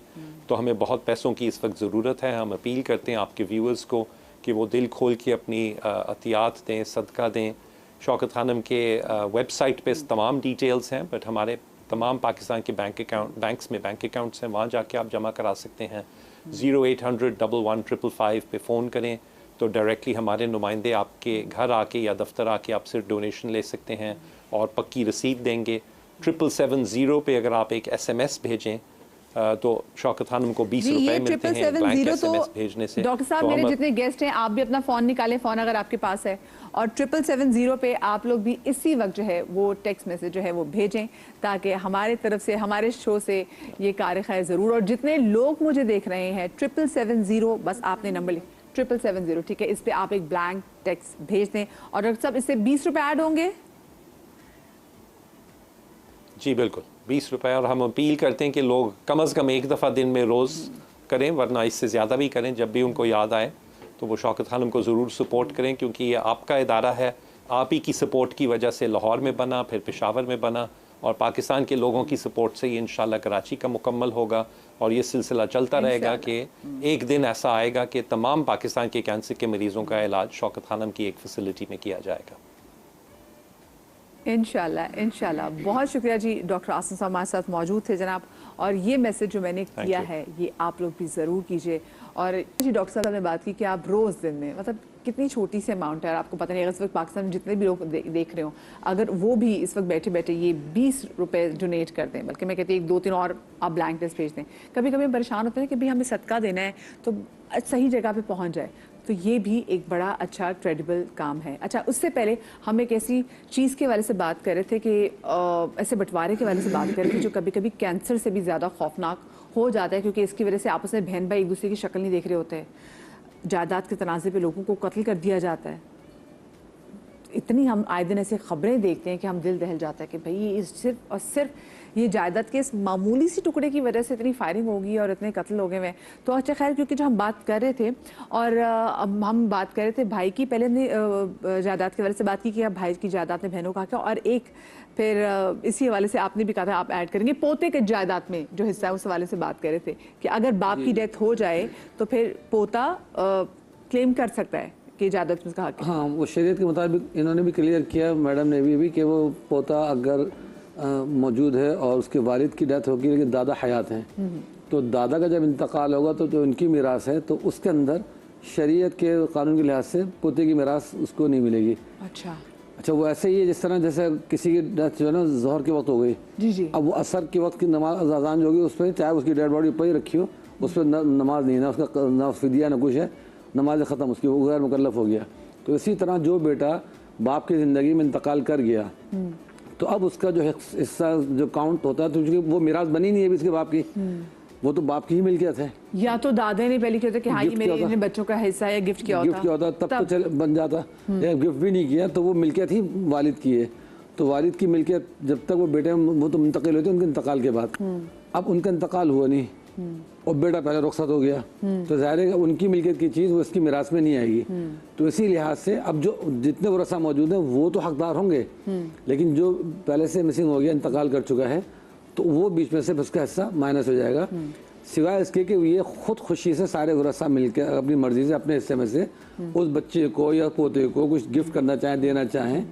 तो हमें बहुत पैसों की इस वक्त ज़रूरत है। हम अपील करते हैं आपके व्यूअर्स को कि वो दिल खोल के अपनी अतियात दें, सदका दें। शौकत खानम के वेबसाइट पे तमाम डिटेल्स हैं, बट हमारे तमाम पाकिस्तान के बैंक्स में बैंक अकाउंट्स हैं, वहाँ जाके आप जमा करा सकते हैं। 0800 11 पे फ़ोन करें तो डायरेक्टली हमारे नुमाइंदे आपके घर आके या दफ्तर आके आपसे डोनेशन ले सकते हैं और पक्की रसीद देंगे। 7770 पे अगर आप एक SMS भेजें तो शौकत खानम को 20 रुपए मिलते हैं ब्लैंक SMS भेजने से। डॉक्टर साहब मेरे जितने गेस्ट हैं आप भी अपना फ़ोन निकालें, फ़ोन अगर आपके पास है, और 7770 पे आप लोग भी इसी वक्त जो है वो टेक्स्ट मैसेज जो है वो भेजें, ताकि हमारे तरफ से हमारे शो से ये कार खैर ज़रूर। और जितने लोग मुझे देख रहे हैं 7770 बस आपने नंबर लिख 7770, ठीक है, इस पर आप एक ब्लैंक टेक्स्ट भेज दें। और डॉक्टर साहब इससे 20 रुपये ऐड होंगे? जी बिल्कुल 20 रुपए, और हम अपील करते हैं कि लोग कम से कम एक दफ़ा दिन में रोज़ करें, वरना इससे ज़्यादा भी करें। जब भी उनको याद आए तो वो शौकत खानम को ज़रूर सपोर्ट करें, क्योंकि ये आपका इदारा है। आप ही की सपोर्ट की वजह से लाहौर में बना, फिर पेशावर में बना, और पाकिस्तान के लोगों की सपोर्ट से ये इंशाल्लाह कराची का मुकम्मल होगा। और ये सिलसिला चलता रहेगा कि एक दिन ऐसा आएगा कि तमाम पाकिस्तान के कैंसर के मरीज़ों का इलाज शौकत खानम की एक फैसिलिटी में किया जाएगा। इंशाल्लाह इंशाल्लाह। बहुत शुक्रिया जी, डॉक्टर आसिम साहब हमारे साथ मौजूद थे जनाब, और ये मैसेज जो मैंने किया है ये आप लोग भी ज़रूर कीजिए। और जी डॉक्टर साहब ने बात की कि आप रोज़ दिन में, मतलब कितनी छोटी सी अमाउंट है, आपको पता नहीं अगर इस वक्त पाकिस्तान में जितने भी लोग देख रहे हो, अगर वो भी इस वक्त बैठे बैठे ये 20 रुपये डोनेट कर दें, बल्कि मैं कहती हूँ 1-2-3 और आप ब्लैंक टेस्ट भेज दें। कभी कभी हम परेशान होते हैं कि भाई हमें सदका देना है तो सही जगह पे पहुंच जाए, तो ये भी एक बड़ा अच्छा क्रेडिबल काम है। अच्छा, उससे पहले हम एक ऐसी चीज़ के बारे से बात कर रहे थे कि ऐसे बंटवारे के बारे से बात कर रहे थे जो कभी कभी कैंसर से भी ज़्यादा खौफनाक हो जाता है, क्योंकि इसकी वजह से आपस में बहन भाई एक दूसरे की शक्ल नहीं देख रहे होते हैं, जायदाद के तनाज़े पे लोगों को कत्ल कर दिया जाता है। इतनी हम आए दिन ऐसी खबरें देखते हैं कि हम दिल दहल जाता है कि भाई ये सिर्फ और सिर्फ ये जायदाद के इस मामूली सी टुकड़े की वजह से इतनी फायरिंग होगी और इतने कत्ल हो गए हैं। तो अच्छा खैर, क्योंकि जो हम बात कर रहे थे, और अब हम बात कर रहे थे भाई की, पहले हमने जायदाद की वजह से बात की कि अब भाई की जायदाद में बहनों का क्या, और एक फिर इसी हवाले से आपने भी कहा था आप ऐड करेंगे पोते के जायदाद में जो हिस्सा है, उस हवाले से बात कर रहे थे कि अगर बाप की डेथ हो जाए तो फिर पोता क्लेम कर सकता है कि जायदाद में कहा। हाँ, वो शरीयत के मुताबिक इन्होंने भी क्लियर किया, मैडम ने भी कि वो पोता अगर मौजूद है और उसके वालिद की डेथ होगी लेकिन दादा हयात हैं, तो दादा का जब इंतकाल होगा तो जो उनकी मीरास है तो उसके अंदर शरीयत के कानून के लिहाज से पोते की मीरास उसको नहीं मिलेगी। अच्छा, वो ऐसे ही है जिस तरह जैसे किसी की डेथ जो है ना ज़ोहर के वक्त हो गई, जी। अब वो असर के वक्त की नमाज अजान जो होगी उस पर चाहे उसकी डेड बॉडी ऊपर ही रखी हो, उस पर नमाज नहीं, ना उसका ना फिदिया ना कुछ है, नमाज ख़त्म, उसकी वो गैर मुकल्लफ हो गया। तो इसी तरह जो बेटा बाप की ज़िंदगी में इंतकाल कर गया तो अब उसका जो हिस्सा जो काउंट होता है, तो क्योंकि वो मिरास बनी नहीं है इसके बाप की, वो तो बाप की ही मिल्कियत है। या तो दादा ने पहले किया था कि हाँ ये मेरे बच्चों का हिस्सा है, गिफ्ट किया होता तब तो चल बन जाता, गिफ्ट भी नहीं किया तो वो मिल्कियत ही वालिद की है। तो वालिद की मिल्कियत जब तक वो बेटे वो तो मुंतकिल होते उनके इंतकाल के बाद, अब उनका इंतकाल हुआ नहीं और बेटा पहले रुखसत हो गया, तो जाहिर है उनकी मिल्कियत की चीज़ वो इसकी मिरास में नहीं आएगी। तो इसी लिहाज से अब जो जितने वरसा मौजूद हैं वो तो हकदार होंगे, लेकिन जो पहले से मिसिंग हो गया, इंतकाल कर चुका है, तो वो बीच में से उसका हिस्सा माइनस हो जाएगा। सिवाय इसके कि ये खुद खुशी से सारे वरसा मिलकर अपनी मर्जी से अपने हिस्से में से उस बच्चे को या पोते को कुछ गिफ्ट करना चाहें, देना चाहें,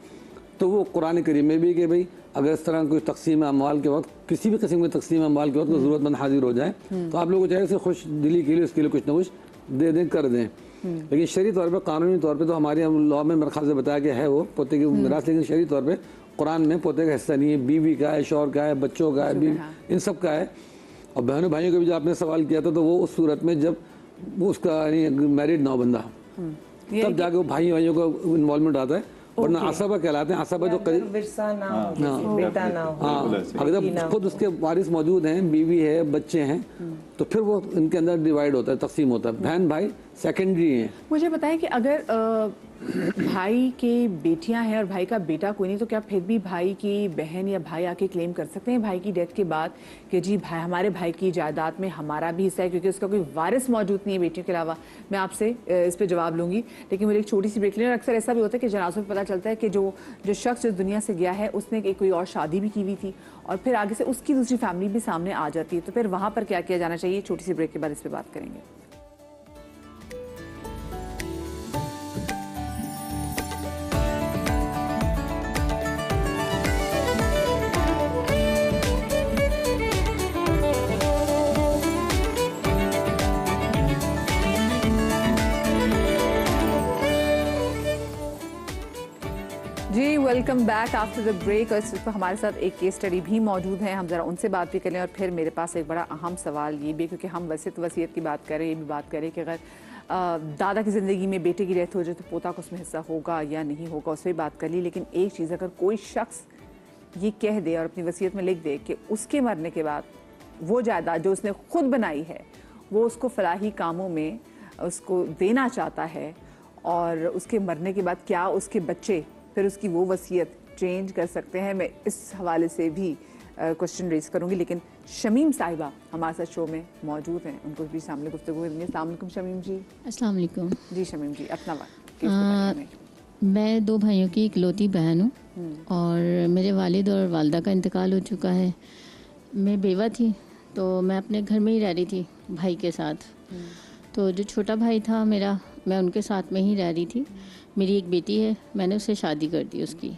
तो वो कुरान करीम में भी कि भाई अगर इस तरह कोई तकसीम अमाल के वक्त, किसी भी किस्म की तकसीम अमाल के वक्त कोई ज़रूरतमंद हाजिर हो जाए तो आप लोगों को चाहिए खुश दिली के लिए उसके लिए कुछ ना कुछ दे दें, कर दें। लेकिन शरई तौर पे, कानूनी तौर पे तो हमारे लॉ में मेरे ख्याल से बताया गया है वो पोते की मिरास, लेकिन शरई तौर पे कुरान में पोते का हिस्सा नहीं है। बीवी का है, शौहर का है, बच्चों का है, इन सब का है। और बहनों भाइयों को भी जो आपने सवाल किया था, तो वो उस सूरत में जब वो उसका यानी मैरिड ना हो बंदा, तब जाके वो भाइयों को इन्वॉल्वमेंट आता है। वरना आसाबा कहलाते हैं। आसाबा जो करीब विरसा ना हो, जैसे बेटा ना हो, हाँ, अगर खुद उसके वारिस मौजूद हैं, बीवी है, बच्चे हैं, तो फिर वो इनके अंदर डिवाइड होता है, तकसीम होता है। बहन भाई सेकेंडरी हैं। मुझे बताएं कि अगर भाई के बेटियां हैं और भाई का बेटा कोई नहीं, तो क्या फिर भी भाई की बहन या भाई आके क्लेम कर सकते हैं भाई की डेथ के बाद कि जी भाई, हमारे भाई की जायदाद में हमारा भी हिस्सा है, क्योंकि उसका कोई वारिस मौजूद नहीं है बेटियों के अलावा? मैं आपसे इस पे जवाब लूंगी, लेकिन मुझे एक छोटी सी ब्रेक लें। और अक्सर ऐसा भी होता है कि जनाज़ों में पता चलता है कि जो शख्स इस दुनिया से गया है उसने एक कोई और शादी भी की हुई थी, और फिर आगे से उसकी दूसरी फैमिली भी सामने आ जाती है, तो फिर वहाँ पर क्या किया जाना चाहिए? छोटी सी ब्रेक के बाद इस पर बात करेंगे। जी welcome back after the break. और इस वक्त हमारे साथ एक केस स्टडी भी मौजूद है, हम ज़रा उनसे बात भी कर लें। और फिर मेरे पास एक बड़ा अहम सवाल ये भी, क्योंकि हम वसीयत की बात करें, ये भी बात करें कि अगर दादा की ज़िंदगी में बेटे की डेथ हो जाए तो पोता को उसमें हिस्सा होगा या नहीं होगा, उस पर बात कर ली। लेकिन एक चीज़, अगर कोई शख्स ये कह दे और अपनी वसीयत में लिख दे कि उसके मरने के बाद वो जायदाद जो उसने खुद बनाई है वो उसको फलाही कामों में उसको देना चाहता है, और उसके मरने के बाद क्या उसके बच्चे फिर उसकी वो वसीयत चेंज कर सकते हैं? मैं इस हवाले से भी क्वेश्चन रेज करूंगी। लेकिन शमीम साहिबा हमारे साथ शो में मौजूद हैं, उनको भी सामने गुफ्तगू करेंगे। अस्सलाम वालेकुम शमीम जी। अस्सलाम वालेकुम जी शमीम जी, अपना बात। मैं 2 भाइयों की इकलौती बहन हूँ और मेरे वालिद और वालिदा का इंतकाल हो चुका है। मैं बेवा थी, तो मैं अपने घर में ही रह रही थी भाई के साथ। तो जो छोटा भाई था मेरा, मैं उनके साथ में ही रह रही थी। मेरी एक बेटी है, मैंने उससे शादी कर दी उसकी।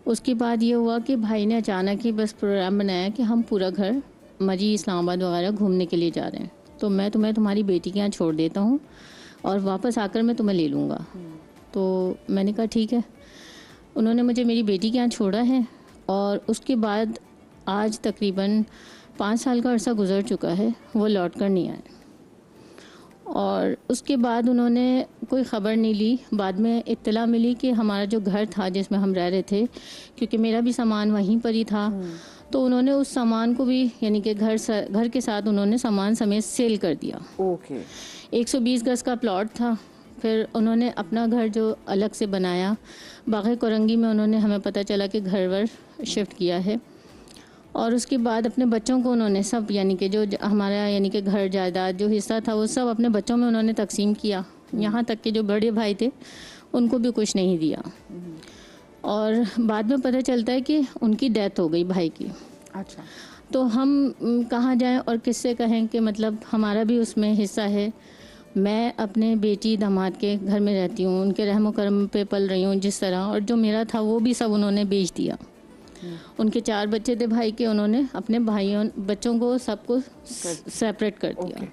उसके बाद ये हुआ कि भाई ने अचानक ही बस प्रोग्राम बनाया कि हम पूरा घर मरी इस्लामाबाद वगैरह घूमने के लिए जा रहे हैं, तो मैं तुम्हें तुम्हारी बेटी के यहाँ छोड़ देता हूँ और वापस आकर मैं तुम्हें ले लूँगा। तो मैंने कहा ठीक है। उन्होंने मुझे मेरी बेटी के यहाँ छोड़ा है, और उसके बाद आज तकरीबन 5 साल का अरसा गुजर चुका है, वो लौट कर नहीं आए। और उसके बाद उन्होंने कोई ख़बर नहीं ली। बाद में इत्तला मिली कि हमारा जो घर था जिसमें हम रह रहे थे, क्योंकि मेरा भी सामान वहीं पर ही था, तो उन्होंने उस सामान को भी, यानी कि घर के साथ उन्होंने सामान समेत सेल कर दिया। ओके। 120 गज का प्लॉट था। फिर उन्होंने अपना घर जो अलग से बनाया, बाग़े कोरंगी में उन्होंने, हमें पता चला कि घर वर शिफ्ट किया है। और उसके बाद अपने बच्चों को उन्होंने सब, यानी कि जो हमारा यानी कि घर जायदाद जो हिस्सा था वो सब अपने बच्चों में उन्होंने तकसीम किया। यहाँ तक कि जो बड़े भाई थे उनको भी कुछ नहीं दिया। और बाद में पता चलता है कि उनकी डेथ हो गई भाई की। अच्छा। तो हम कहाँ जाएं और किससे कहें कि मतलब हमारा भी उसमें हिस्सा है। मैं अपने बेटी दामाद के घर में रहती हूँ, उनके रहमो करम पे पल रही हूँ जिस तरह, और जो मेरा था वो भी सब उन्होंने बेच दिया। उनके 4 बच्चे थे भाई के, उन्होंने अपने भाइयों बच्चों को सबको सेपरेट कर दिया।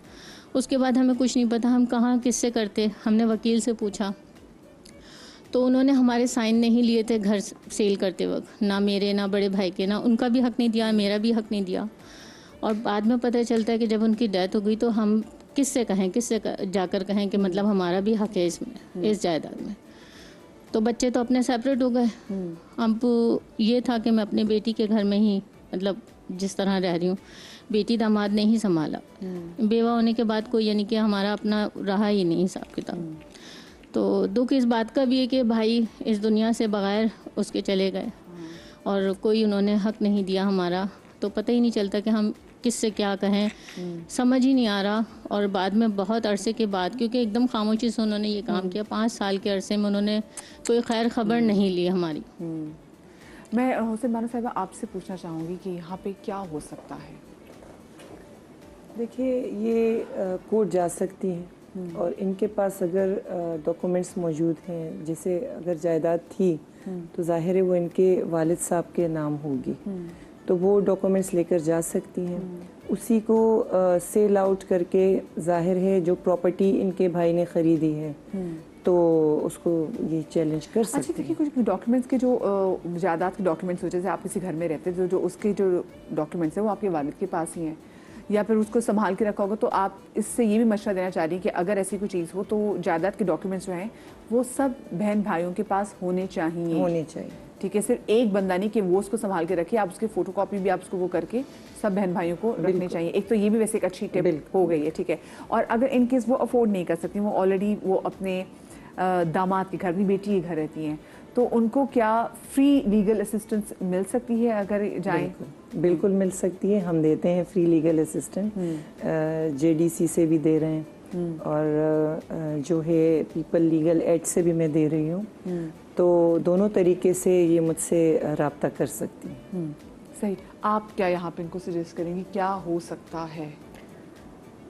उसके बाद हमें कुछ नहीं पता हम कहाँ किससे करते। हमने वकील से पूछा, तो उन्होंने हमारे साइन नहीं लिए थे घर सेल करते वक्त, ना मेरे ना बड़े भाई के, ना उनका भी हक नहीं दिया, मेरा भी हक नहीं दिया। और बाद में पता चलता है कि जब उनकी डेथ हो गई तो हम किससे कहें, किससे जाकर कहें कि मतलब हमारा भी हक है इसमें, इस जायदाद में। तो बच्चे तो अपने सेपरेट हो गए। अब ये था कि मैं अपने बेटी के घर में ही, मतलब जिस तरह रह रही हूँ, बेटी दामाद ने ही संभाला। बेवा होने के बाद कोई, यानी कि हमारा अपना रहा ही नहीं हिसाब किताब। तो दुख इस बात का भी है कि भाई इस दुनिया से बगैर उसके चले गए, और कोई उन्होंने हक नहीं दिया हमारा। तो पता ही नहीं चलता कि हम किससे क्या कहें, समझ ही नहीं आ रहा। और बाद में बहुत अरसे के बाद, क्योंकि एकदम खामोशी से उन्होंने ये काम किया, 5 साल के अरसे में उन्होंने कोई खैर खबर नहीं ली हमारी। मैं हुसैन बानो साहिबा आपसे पूछना चाहूँगी कि यहाँ पे क्या हो सकता है? देखिए ये कोर्ट जा सकती हैं और इनके पास अगर डॉक्यूमेंट्स मौजूद हैं, जैसे अगर जायदाद थी तो जाहिर है वो इनके वालिद साहब के नाम होगी, तो वो डॉक्यूमेंट्स लेकर जा सकती हैं। उसी को सेल आउट करके जाहिर है जो प्रॉपर्टी इनके भाई ने ख़रीदी है तो उसको ये चैलेंज कर सकते अच्छा हैं। देखिए, कुछ डॉक्यूमेंट्स के जो जायदाद के डॉक्यूमेंट्स हो, जैसे आप किसी घर में रहते हैं, जो उसके जो डॉक्यूमेंट्स हैं वो आपके वालिद के पास ही हैं या फिर उसको संभाल के रखा होगा, तो आप इससे ये भी मशवरा देना चाह रही हैं कि अगर ऐसी कोई चीज़ हो तो जायदाद के डॉक्यूमेंट्स जो हैं वो सब बहन भाइयों के पास होने चाहिए। ठीक है, सिर्फ एक बंदा नहीं कि वो उसको संभाल के रखे, आप उसकी फोटोकॉपी भी आप उसको वो करके सब बहन भाइयों को रखने चाहिए। एक तो ये भी वैसे एक अच्छी टिप हो गई है। ठीक है, और अगर इन केस वो अफोर्ड नहीं कर सकती, वो ऑलरेडी वो अपने दामाद के घर, अपनी बेटी के घर रहती हैं, तो उनको क्या फ्री लीगल असिस्टेंस मिल सकती है अगर जाएं? बिल्कुल मिल सकती है, हम देते हैं फ्री लीगल असिस्टेंट, जेडीसी से भी दे रहे हैं और जो है पीपल लीगल एड से भी मैं दे रही हूँ, तो दोनों तरीके से ये मुझसे रब्ता कर सकती हैं। सही, आप क्या यहाँ पे इनको सजेस्ट करेंगी, क्या हो सकता है?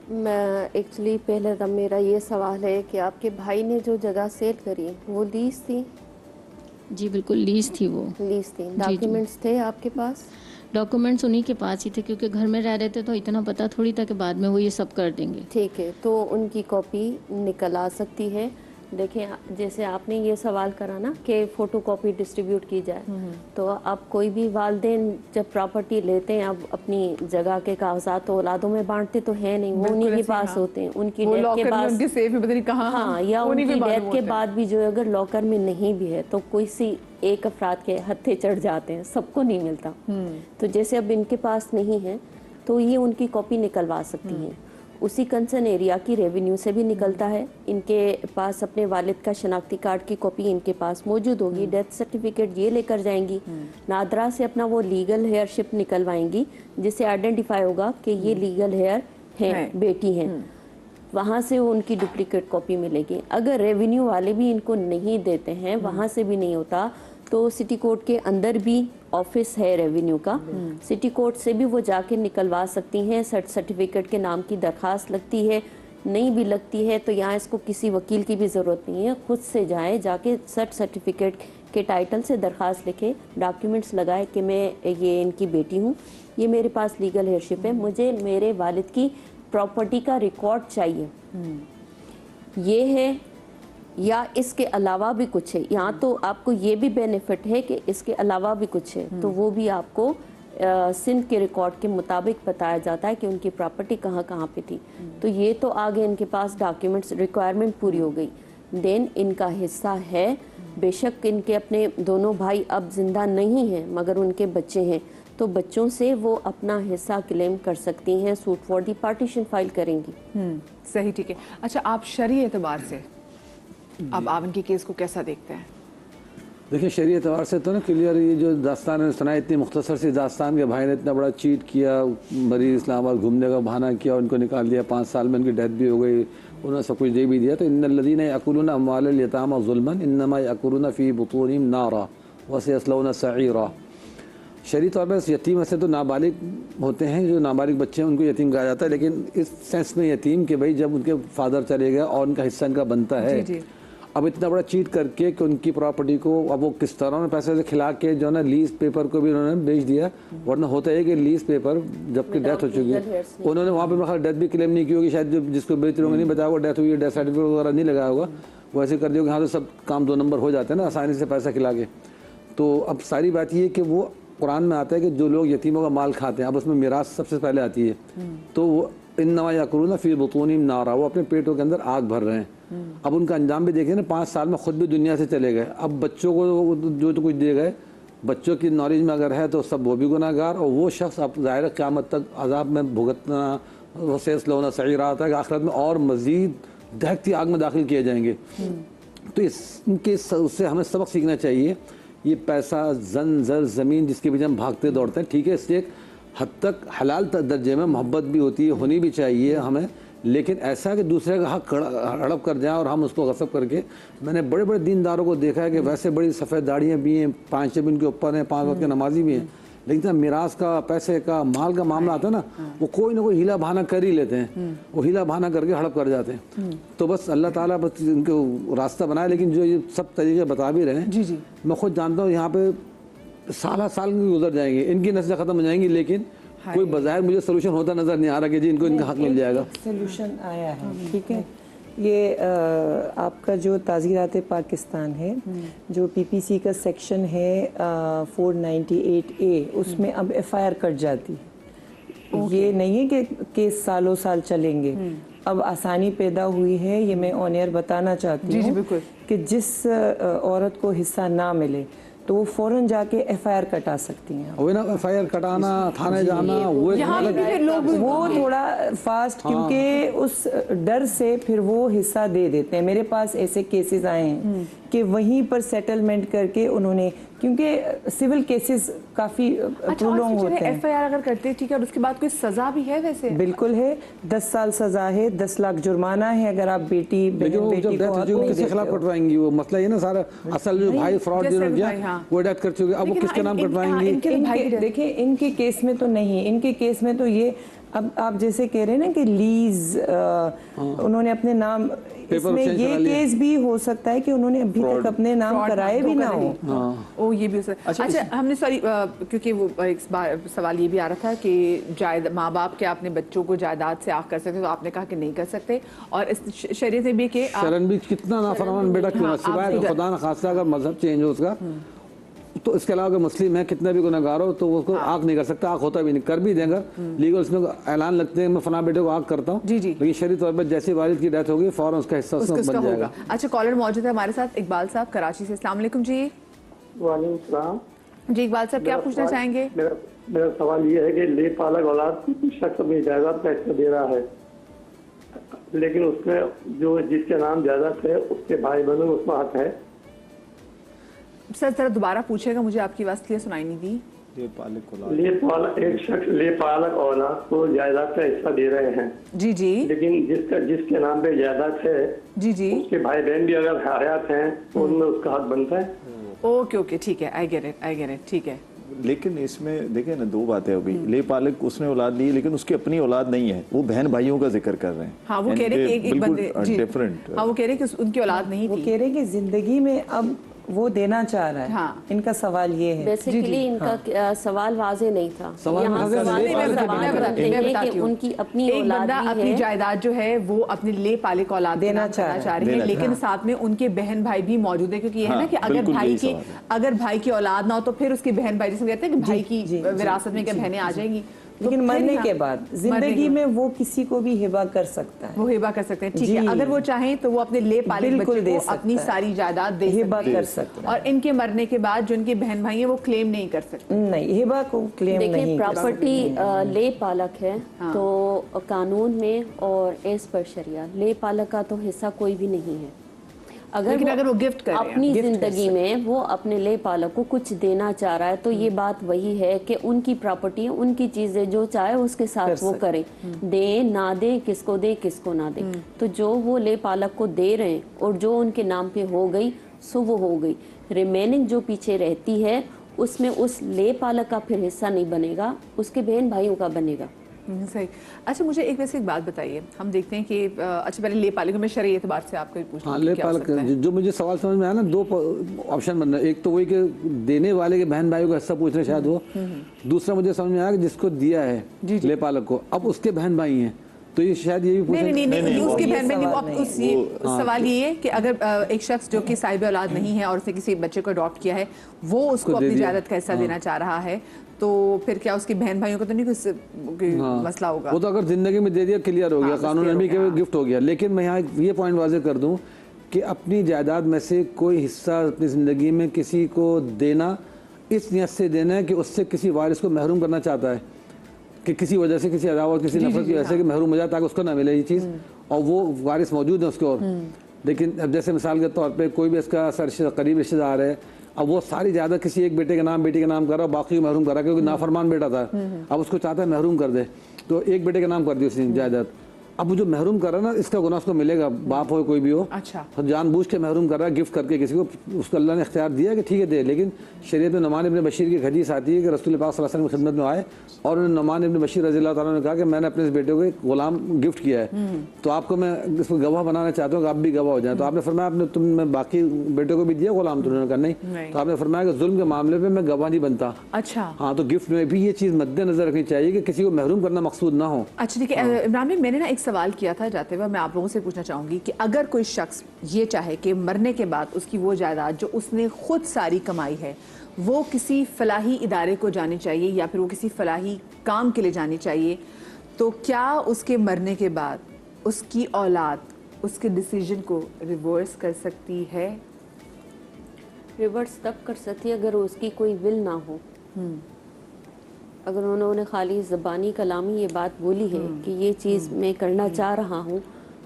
मैं एक्चुअली पहले तब मेरा ये सवाल है कि आपके भाई ने जो जगह सेल करी वो लीज थी? जी बिल्कुल लीज थी वो। लीज थी। डॉक्यूमेंट्स थे आपके पास? डॉक्यूमेंट्स उन्हीं के पास ही थे क्योंकि घर में रह रहे थे तो इतना पता थोड़ी था कि बाद में वो ये सब कर देंगे। ठीक है, तो उनकी कॉपी निकल आ सकती है। देखें, जैसे आपने ये सवाल करा ना कि फ़ोटोकॉपी डिस्ट्रीब्यूट की जाए, तो अब कोई भी वालिदैन जब प्रॉपर्टी लेते हैं, अब अपनी जगह के कागजात तो औलादों में बांटते तो है नहीं, वो उन्हीं के पास होते हैं। उनकी डेथ के बाद, उनके सेफ में पता नहीं कहाँ, हाँ, या उनकी डेथ के बाद भी जो अगर लॉकर में नहीं भी है तो कोई सी एक अफराद के हत्थे चढ़ जाते हैं, सबको नहीं मिलता। तो जैसे अब इनके पास नहीं है तो ये उनकी कॉपी निकलवा सकती हैं। उसी कंसर्न एरिया की रेवेन्यू से भी निकलता है। इनके पास अपने वालिद का शनाख्ती कार्ड की कॉपी इनके पास मौजूद होगी, डेथ सर्टिफिकेट ये लेकर जाएंगी, नादरा से अपना वो लीगल हेयरशिप निकलवाएंगी जिससे आइडेंटिफाई होगा कि ये लीगल हेयर है, बेटी हैं। वहाँ से वो उनकी डुप्लीकेट कॉपी मिलेगी। अगर रेवेन्यू वाले भी इनको नहीं देते हैं, वहाँ से भी नहीं होता, तो सिटी कोर्ट के अंदर भी ऑफिस है रेवेन्यू का, सिटी कोर्ट से भी वो जाके निकलवा सकती हैं। सर्टिफिकेट के नाम की दरखास्त लगती है, नहीं भी लगती है तो यहाँ इसको किसी वकील की भी ज़रूरत नहीं है, खुद से जाए, जाके सर्टिफिकेट के टाइटल से दरखास्त लिखे, डॉक्यूमेंट्स लगाए कि मैं ये इनकी बेटी हूँ, ये मेरे पास लीगल हेयरशिप है, मुझे मेरे वालिद की प्रॉपर्टी का रिकॉर्ड चाहिए, ये है या इसके अलावा भी कुछ है। यहाँ तो आपको ये भी बेनिफिट है कि इसके अलावा भी कुछ है, तो वो भी आपको सिंध के रिकॉर्ड के मुताबिक बताया जाता है कि उनकी प्रॉपर्टी कहाँ कहाँ पे थी। तो ये तो आगे इनके पास डॉक्यूमेंट्स रिक्वायरमेंट पूरी हो गई, देन इनका हिस्सा है। बेशक इनके अपने दोनों भाई अब जिंदा नहीं हैं मगर उनके बच्चे हैं, तो बच्चों से वो अपना हिस्सा क्लेम कर सकती हैं, suit for the partition file करेंगी। सही, ठीक है। अच्छा, आप शरई एतबार से अब आप इनके केस को कैसा देखते हैं? देखिए, शरई एतबार से तो ना क्लियर, ये जो दास्तान है सुनाई, इतनी मुख्तसर सी दास्तान के भाई ने इतना बड़ा चीट किया, मरी इस्लामाबाद घूमने का बहाना किया, उनको निकाल दिया, 5 साल में उनकी डेथ भी हो गई, उन्होंने सब कुछ दे भी दिया। तो इन्नल्लज़ीना यअकुलूना अम्वालल यतामा ज़ुल्मन इन्नमा यअकुलूना फ़ी बुतूनिहिम नारा व सयस्लौना सईरा। शरई तौर पर यतीम ऐसे तो नाबालिग होते हैं, जो नाबालिग बच्चे हैं उनको यतीम कहा जाता है, लेकिन इस सेंस में यतीम कि भाई जब उनके फादर चले गए और उनका हिस्सा इनका बनता है, जी। अब इतना बड़ा चीट करके कि उनकी प्रॉपर्टी को अब वो किस तरह उन्होंने पैसे से खिला के जो ना लीज पेपर को भी उन्होंने बेच दिया। वरना होता है कि लीज पेपर जबकि डेथ हो चुकी है, उन्होंने वहाँ पे मेरा डेथ भी क्लेम नहीं की होगी, शायद जो जिसको बेच रहे होंगे नहीं बताया होगा डेथ हुई है, डेथ सर्टिफिकेट वगैरह नहीं लगाया होगा, वो ऐसे कर दिया होगा। हाँ, तो सब काम 2 नंबर हो जाते हैं ना आसानी से पैसा खिला के। तो अब सारी बात ये कि वो कुरान में आता है कि जो लोग यतीमों का माल खाते हैं, अब उसमें मिरास सबसे पहले आती है, तो वो इन्नमा यअकुलूना फ़ी बुतूनिहिम नारा, वो अपने पेटों के अंदर आग भर रहे हैं। अब उनका अंजाम भी देखिए ना, 5 साल में खुद भी दुनिया से चले गए। अब बच्चों को जो तो कुछ दे गए, बच्चों की नॉलेज में अगर है तो सब वो भी गुनाहगार, और वो शख्स अब ज़ाहिर क़यामत तक अज़ाब में भुगतना, वो सयस्लौना सईरा आता है कि आखिरत में और मज़ीद दहकती आग में दाखिल किए जाएंगे। तो इनके उससे हमें सबक सीखना चाहिए। ये पैसा, जन जर ज़मीन जिसके पीछे हम भागते दौड़ते हैं, ठीक है, इससे एक हद तक हलाल दर्जे में मोहब्बत भी होती है, होनी भी चाहिए हमें, लेकिन ऐसा कि दूसरे का हक हड़प कर जाए और हम उसको गसब करके। मैंने बड़े बड़े दीनदारों को देखा है कि वैसे बड़ी सफ़ेद दाढ़ियाँ भी हैं, 5 जब इनके ऊपर हैं, 5 वक्त के नमाजी भी हैं, लेकिन जब मिरास का, पैसे का, माल का मामला आता है ना, वो कोई ना कोई हीला बहाना कर ही लेते हैं, वो हीला बहाना करके हड़प कर जाते हैं। तो बस अल्लाह ताला बस इनको रास्ता बनाए। लेकिन जो ये सब तरीके बता भी रहे हैं, जी जी, मैं खुद जानता हूँ यहाँ पे साल गुजर जाएंगे, इनकी नस्लें खत्म हो जाएंगी, लेकिन कोई बजाय मुझे सोल्यूशन होता नजर नहीं आ रहा कि जी इनको इनका हक मिल जाएगा। सोल्यूशन आया है, ठीक है। ये आपका जो ताज़ीरात पाकिस्तान है, जो पीपीसी का सेक्शन है 498A, उसमें अब एफआईआर कट जाती है। ये नहीं है कि केस सालों साल चलेंगे, अब आसानी पैदा हुई है। ये मैं ऑन एयर बताना चाहती हूँ कि जिस औरत को हिस्सा ना मिले तो वो फौरन जाके एफआईआर कटा सकती हैं। वो ना एफआईआर कटाना, थाने जाना, वो यहाँ पे फिर लोग वो थोड़ा फास्ट, क्योंकि उस डर से फिर वो हिस्सा दे देते हैं। मेरे पास ऐसे केसेस आए हैं कि वहीं पर सेटलमेंट करके उन्होंने, क्योंकि सिविल केसेस काफी प्रोलॉन्ग होते हैं। एफआईआर अगर करते हैं, ठीक है, और उसके बाद कोई सजा भी है वैसे? बिल्कुल है, 10 साल सजा है, 10 लाख जुर्माना है अगर आप बेटी लेकिन वो जब डेथ हो जाएगी किसके खिलाफ कटवाएंगी? वो मसला ये ना सारा, असल जो भाई फ्रॉड जिन्होंने किया वो डेथ कर चुके, अब वो किसके नाम कटवाएंगी? देखिए इनके केस में तो नहीं, इनके केस में तो ये, अब आप जैसे कह रहे हैं ना कि लीज उन्होंने अपने नाम, इसमें ये केस भी हो सकता है कि उन्होंने अभी तक अपने नाम कराए भी ना हो। ओ ये भी हो सकता है। अच्छा हमने सॉरी, क्योंकि वो एक बार सवाल ये भी आ रहा था कि जायदाद, माँ बाप क्या अपने बच्चों को जायदाद से आग कर सकते, तो आपने कहा कि नहीं कर सकते, और इस शरीयत में भी कि शरण भी कितना नाफरमान बेटा क्यों, सिवाय खुदा न खास्ता अगर मजहब चेंज हो उसका, तो इसके अलावा अगर मुस्लिम है कितना भी गुनहगार हो तो उसको आग नहीं कर सकता, आग होता भी नहीं, कर भी देगा लीगल उसमें ऐलान लगते हैं मैं फना बेटे को आग करता हूँ, लेकिन शरीय तौर पर जैसे वालिद की डेथ होगी फौरन उसका हिस्सा उसका बन जाएगा। अच्छा कॉलर मौजूद है हमारे साथ, इकबाल साहब कराची से। अस्सलाम वालेकुम जी। वालेकुम सलाम जी इकबाल साहब, क्या पूछना चाहेंगे? मेरा सवाल ये है कि ले पालक औलाद शख्स अपनी जायदाद का हिस्सा दे रहा है, लेकिन उसमें जो जिसके नाम जायदाद है उसके भाई बहनों में उसमें हक है। सर जरा दोबारा पूछेगा, मुझे आपकी आवाज़ क्लियर सुनाई नहीं दी। एक शख्स ले पालक औलाद को जायदाद का हिस्सा दे रहे हैं, जी जी, लेकिन जिसके नाम पे जायदाद है, जी जी, उसके भाई बहन भी अगर हयात हैं तो उनमें उसका हक बनता है। ओके ओके ठीक है, आई गेट इट, ठीक है। लेकिन इसमें देखिए ना दो बातें हो गई, ले पालक उसने औलाद ली लेकिन उसकी अपनी औलाद नहीं है, वो बहन भाइयों का जिक्र कर रहे हैं। हाँ वो कह रहे हैं एक बंदे डिफरेंट, हाँ वो कह रहे हैं कि उनकी औलाद नहीं थी, वो कह रहे हैं कि जिंदगी में अब वो देना चाह रहा है। हाँ। इनका सवाल ये है, बेसिकली इनका सवाल वाजे नहीं था, उनकी अपनी एक बंदा अपनी जायदाद जो है वो अपने ले पालक औलाद देना चाह रही है, लेकिन साथ में उनके बहन भाई भी मौजूद है, क्योंकि ये है ना कि अगर भाई की औलाद ना हो तो फिर उसके बहन भाई, जैसे कहते हैं कि भाई की विरासत में क्या बहनें आ जाएंगी, लेकिन मरने के बाद जिंदगी में वो किसी को भी हिबा कर सकता है, वो हिबा कर सकते हैं, ठीक है। अगर वो चाहें तो वो अपने ले पालक बच्चे को अपनी सारी जायदाद दे हिबा कर सकते हैं, और इनके मरने के बाद जो उनके बहन भाई हैं वो क्लेम नहीं कर सकते। नहीं, हिबा को क्लेम नहीं। देखिए प्रॉपर्टी ले पालक है तो कानून में और एज पर शरिया ले पालक का तो हिस्सा कोई भी नहीं है। अगर वो गिफ्ट कर अपनी जिंदगी में वो अपने ले पालक को कुछ देना चाह रहा है तो ये बात वही है कि उनकी प्रॉपर्टी, उनकी चीजें जो चाहे उसके साथ वो करे, दे ना दे, किसको दे किसको ना दे, तो जो वो ले पालक को दे रहे हैं और जो उनके नाम पे हो गई सो वो हो गई, रिमेनिंग जो पीछे रहती है उसमें उस ले पालक का फिर हिस्सा नहीं बनेगा, उसके बहन भाइयों का बनेगा। सही। अच्छा मुझे एक वैसे एक बात बताइए, हम देखते हैं कि अच्छा पहले ले पालक में शरई एतबार से आपको पूछना, हाँ ले पालक जो मुझे सवाल समझ में आया ना, दो ऑप्शन बन रहे हैं, एक तो वही कि देने वाले के बहन भाइयों का हिस्सा पूछ रहे शायद वो, दूसरा मुझे समझ में आया कि जिसको दिया है ले पालक को अब उसके बहन भाई हैं, तो ये शायद ये भी पूछ नहीं उसके बहन भाई वो सवाल ये है कि अगर एक शख्स जो कि साहिब औलाद नहीं है और उसने किसी बच्चे को अडॉप्ट किया है वो उसको अपनी जायदाद का हिस्सा देना चाह रहा है, तो फिर क्या उसके बहन भाइयों को तो नहीं कुछ मसला होगा? वो तो अगर जिंदगी में दे दिया क्लियर हो गया, कानून में भी गिफ्ट हो गया। लेकिन मैं यहाँ ये पॉइंट वाज़ेह कर दूं कि अपनी जायदाद में से कोई हिस्सा अपनी ज़िंदगी में किसी को देना इस नियत से देना है कि उससे किसी वारिस को महरूम करना चाहता है, कि किसी वजह से, किसी अदावत, किसी नफरत की वजह से कि महरूम हो जाए ताकि उसको ना मिले ये चीज़, और वो वारिस मौजूद है उसके। और लेकिन अब जैसे मिसाल के तौर पर कोई भी इसका करीब रिश्तेदार है, अब वो सारी जायदाद किसी एक बेटे के नाम, बेटी के नाम कर रहा, बाकी महरूम कर रहा, क्योंकि नाफरमान बेटा था, अब उसको चाहता है महरूम कर दे, तो एक बेटे के नाम कर दी उसने जायदाद, अब वो जो महरूम कर रहा है ना, इसका गुनाह उसको मिलेगा, बाप हो कोई भी हो। अच्छा। तो जानबूझ के महरूम कर रहा है गिफ्ट करके किसी को, उसको अल्लाह ने इख्तियार दिया कि ठीक है दे, लेकिन शरीयत में नुमान इब्न बशीर की हदीस आती है कि रसूल पाक सल्लल्लाहु अलैहि वसल्लम की खिदमत में आए और उन्होंने नुमान इब्न बशीर रज़ी अल्लाह ताला ने कहा कि मैंने अपने इस बेटे को एक गुलाम गिफ्ट किया है, तो आपको मैं इसको गवाह बनाना चाहता हूँ कि आप भी गवाह हो जाए। तो आपने फरमाया आपने तुमने बाकी बेटे को भी दिया गुलाम? तो उन्होंने कहा नहीं। तो आपने फरमाया कि जुल्म के मामले में मैं गवाह नहीं बनता। अच्छा। हाँ, तो गिफ्ट में भी ये चीज़ मद्देनजर रखनी चाहिए कि किसी को महरूम करना मकसूद ना हो। अच्छा ठीक है। इमरान भाई, मैंने ना एक सवाल किया था जाते हुए, मैं आप लोगों से पूछना चाहूंगी कि अगर कोई शख्स ये चाहे कि मरने के बाद उसकी वो जायदाद जो उसने खुद सारी कमाई है वो किसी फलाही इदारे को जानी चाहिए या फिर वो किसी फलाही काम के लिए जानी चाहिए, तो क्या उसके मरने के बाद उसकी औलाद उसके डिसीजन को रिवर्स कर सकती है? रिवर्स तब कर सकती है अगर उसकी कोई विल ना हो। अगर उन्होंने खाली ज़बानी कलामी ये बात बोली है कि ये चीज़ मैं करना चाह रहा हूँ,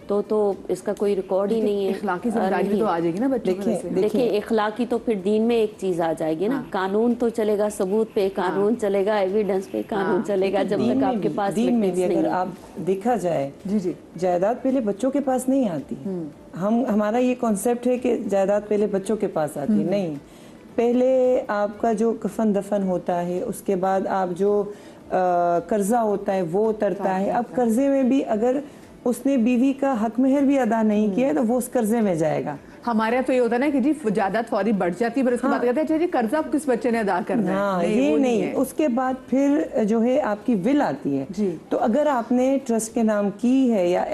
तो इसका कोई रिकॉर्ड ही नहीं है। इखलाकी जिम्मेदारी तो आ जाएगी ना बच्चों की। देखिए इखलाकी तो फिर दीन में एक चीज़ आ जाएगी ना। कानून तो चलेगा, सबूत पे कानून चलेगा, एविडेंस पे कानून चलेगा, जब तक आपके पास दीन में भी अगर आप देखा जाए, जी जायदाद पहले बच्चों के पास नहीं आती। हमारा ये कॉन्सेप्ट है कि जायदाद पहले बच्चों के पास आती है, नहीं। पहले आपका जो कफन दफन होता है, उसके बाद आप जो कर्जा होता है वो उतरता है। अब कर्जे में भी अगर उसने बीवी का हक महर भी अदा नहीं किया तो वो उस कर्जे में जाएगा। हमारे यहाँ तो ये होता है ना कि जी जायदाद फौरी बढ़ जाती है, पर उसके बाद कहते हैं जी कर्जा किस बच्चे ने अदा करना है। हाँ, ये नहीं। उसके बाद फिर जो है आपकी विल आती है जी। तो अगर आपने ट्रस्ट के नाम की है या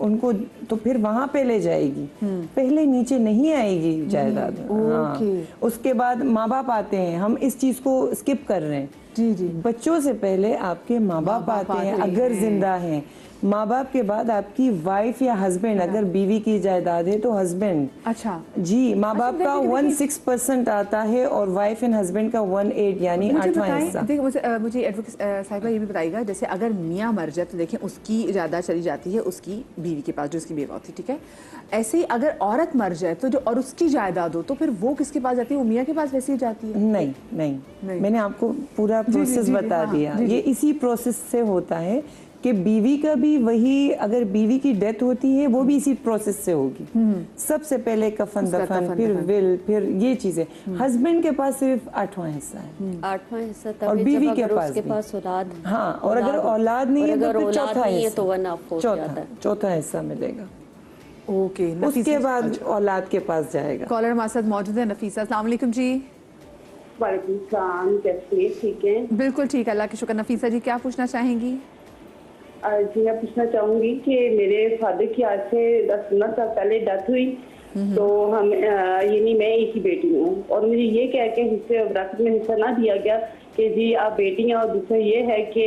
उनको, तो फिर वहां पे ले जाएगी, पहले नीचे नहीं आएगी जायदाद। हाँ। उसके बाद माँ बाप आते हैं, हम इस चीज को स्किप कर रहे हैं। जी जी। बच्चों से पहले आपके माँ बाप आते हैं अगर जिंदा हैं। माँ बाप के बाद आपकी वाइफ या हस्बैंड, अगर बीवी की जायदाद है तो हस्बैंड। अच्छा जी। माँ बाप का 1/6% आता है और वाइफ एंड हस्बैंड का 1/8 यानी 8वां हिस्सा। देखिए मुझे एडवोकेट साहिबा ये भी बताइएगा, जैसे अगर मियाँ मर जाए तो देखें उसकी जायदाद चली जाती है उसकी बीवी के पास जो उसकी बेवा होती है, ठीक है। ऐसे ही अगर औरत मर जाए तो जो और उसकी जायदाद हो तो फिर वो किसके पास जाती है? वो मियाँ के पास वैसे ही जाती है? नहीं, मैंने आपको पूरा प्रोसेस बता दिया। ये इसी प्रोसेस से होता है कि बीवी का भी वही, अगर बीवी की डेथ होती है वो भी इसी प्रोसेस से होगी। सबसे पहले कफन दफन, फिर विल, फिर ये चीजें। हस्बैंड के पास सिर्फ 8वां हिस्सा है। 8वां हिस्सा तब और बीवी के पास औलाद। हाँ, और अगर औलाद नहीं है तो फिर चौथा हिस्सा, चौथा हिस्सा मिलेगा। ओके। उसके बाद औलाद के पास जाएगा। कॉलर हमारे साथ मौजूद है नफीसा। अस्सलाम वालेकुम जी। वालेकुम सलाम, कैसे? ठीक है, बिल्कुल ठीक, अल्लाह के शुक्र। नफीसा जी क्या पूछना चाहेंगी? जी मैं पूछना चाहूंगी कि मेरे फादर की आज से 10-15 साल पहले डेथ हुई, तो हम यानी मैं एक ही बेटी हूँ और मुझे ये कह के हिस्से विरासत में हिस्सा ना दिया गया कि जी आप बेटी हैं। और दूसरा ये है कि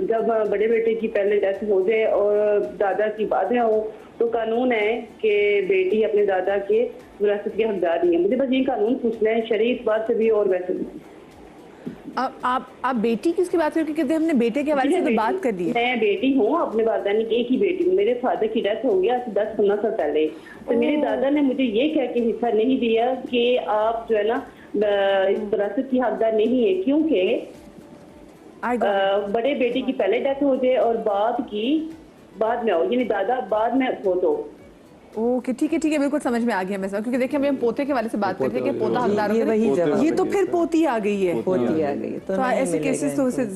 जब बड़े बेटे की पहले डेथ हो जाए और दादा की बाद में हो तो कानून है कि बेटी अपने दादा के विरासत के हकदार नहीं है। मुझे बस ये कानून पूछना है शरीय बात से भी और वैसे भी। आप बेटी किसकी बात करें? क्योंकि हमने बेटे के हवाले से तो बात कर दी है। मैं बेटी हूँ, अपने वालिदैन की एक ही बेटी हूँ। मेरे फादर की डेथ हो गया 10-15 साल पहले, तो मेरे दादा ने मुझे ये कह के हिस्सा नहीं दिया कि आप जो है ना विरासत की हकदार नहीं है, क्योंकि बड़े बेटी की पहले डेथ हो जाए और बाद में हो, यानी दादा बाद में हो तो। ओके ठीक है, बिल्कुल समझ में आ गया मैं, क्योंकि देखिए हम पोते के वाले से बात करते हैं कि पोता हकदार, ये तो फिर पोती आ गई है। तो ऐसे केसेस तो उसे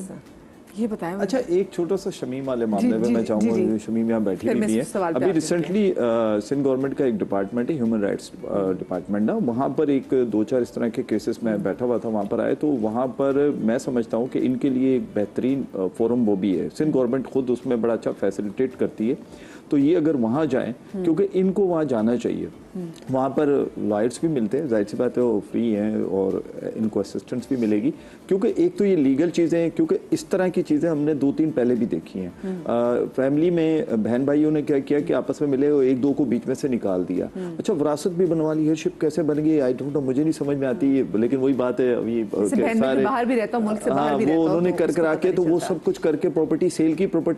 ये बताएं। अच्छा, एक छोटा सा शमीम वाले मामले में मैं चाहूँगा, शमीम यहाँ बैठी हुई है। अभी रिसेंटली सिंध गवर्नमेंट का एक डिपार्टमेंट है, ह्यूमन राइट्स डिपार्टमेंट ना, वहाँ पर एक 2-4 इस तरह के केसेस में बैठा हुआ था, वहाँ पर आए। तो वहाँ पर मैं समझता हूँ कि इनके लिए एक बेहतरीन फोरम वो भी है। सिंध गवर्नमेंट खुद उसमें बड़ा अच्छा फैसिलिटेट करती है। तो ये अगर वहाँ जाएं, क्योंकि इनको वहाँ जाना चाहिए, वहाँ पर लॉयर्स भी मिलते हैं, जाहिर सी बात है वो फ्री हैं और इनको असिस्टेंस भी मिलेगी। क्योंकि एक तो ये लीगल चीज़ें हैं, क्योंकि इस तरह की चीज़ें हमने 2-3 पहले भी देखी हैं। फैमिली में बहन भाइयों ने क्या किया कि आपस में मिले और 1-2 को बीच में से निकाल दिया। अच्छा, विरासत भी बनवा ली, हेयरशिप कैसे बन गई आई डोंट नो, मुझे नहीं समझ में आती, लेकिन वही बात है अभी सारे बाहर भी रहता हूं, मुल्क से बाहर भी रहता हूं, वो उन्होंने कर के तो वो सब कुछ करके प्रॉपर्टी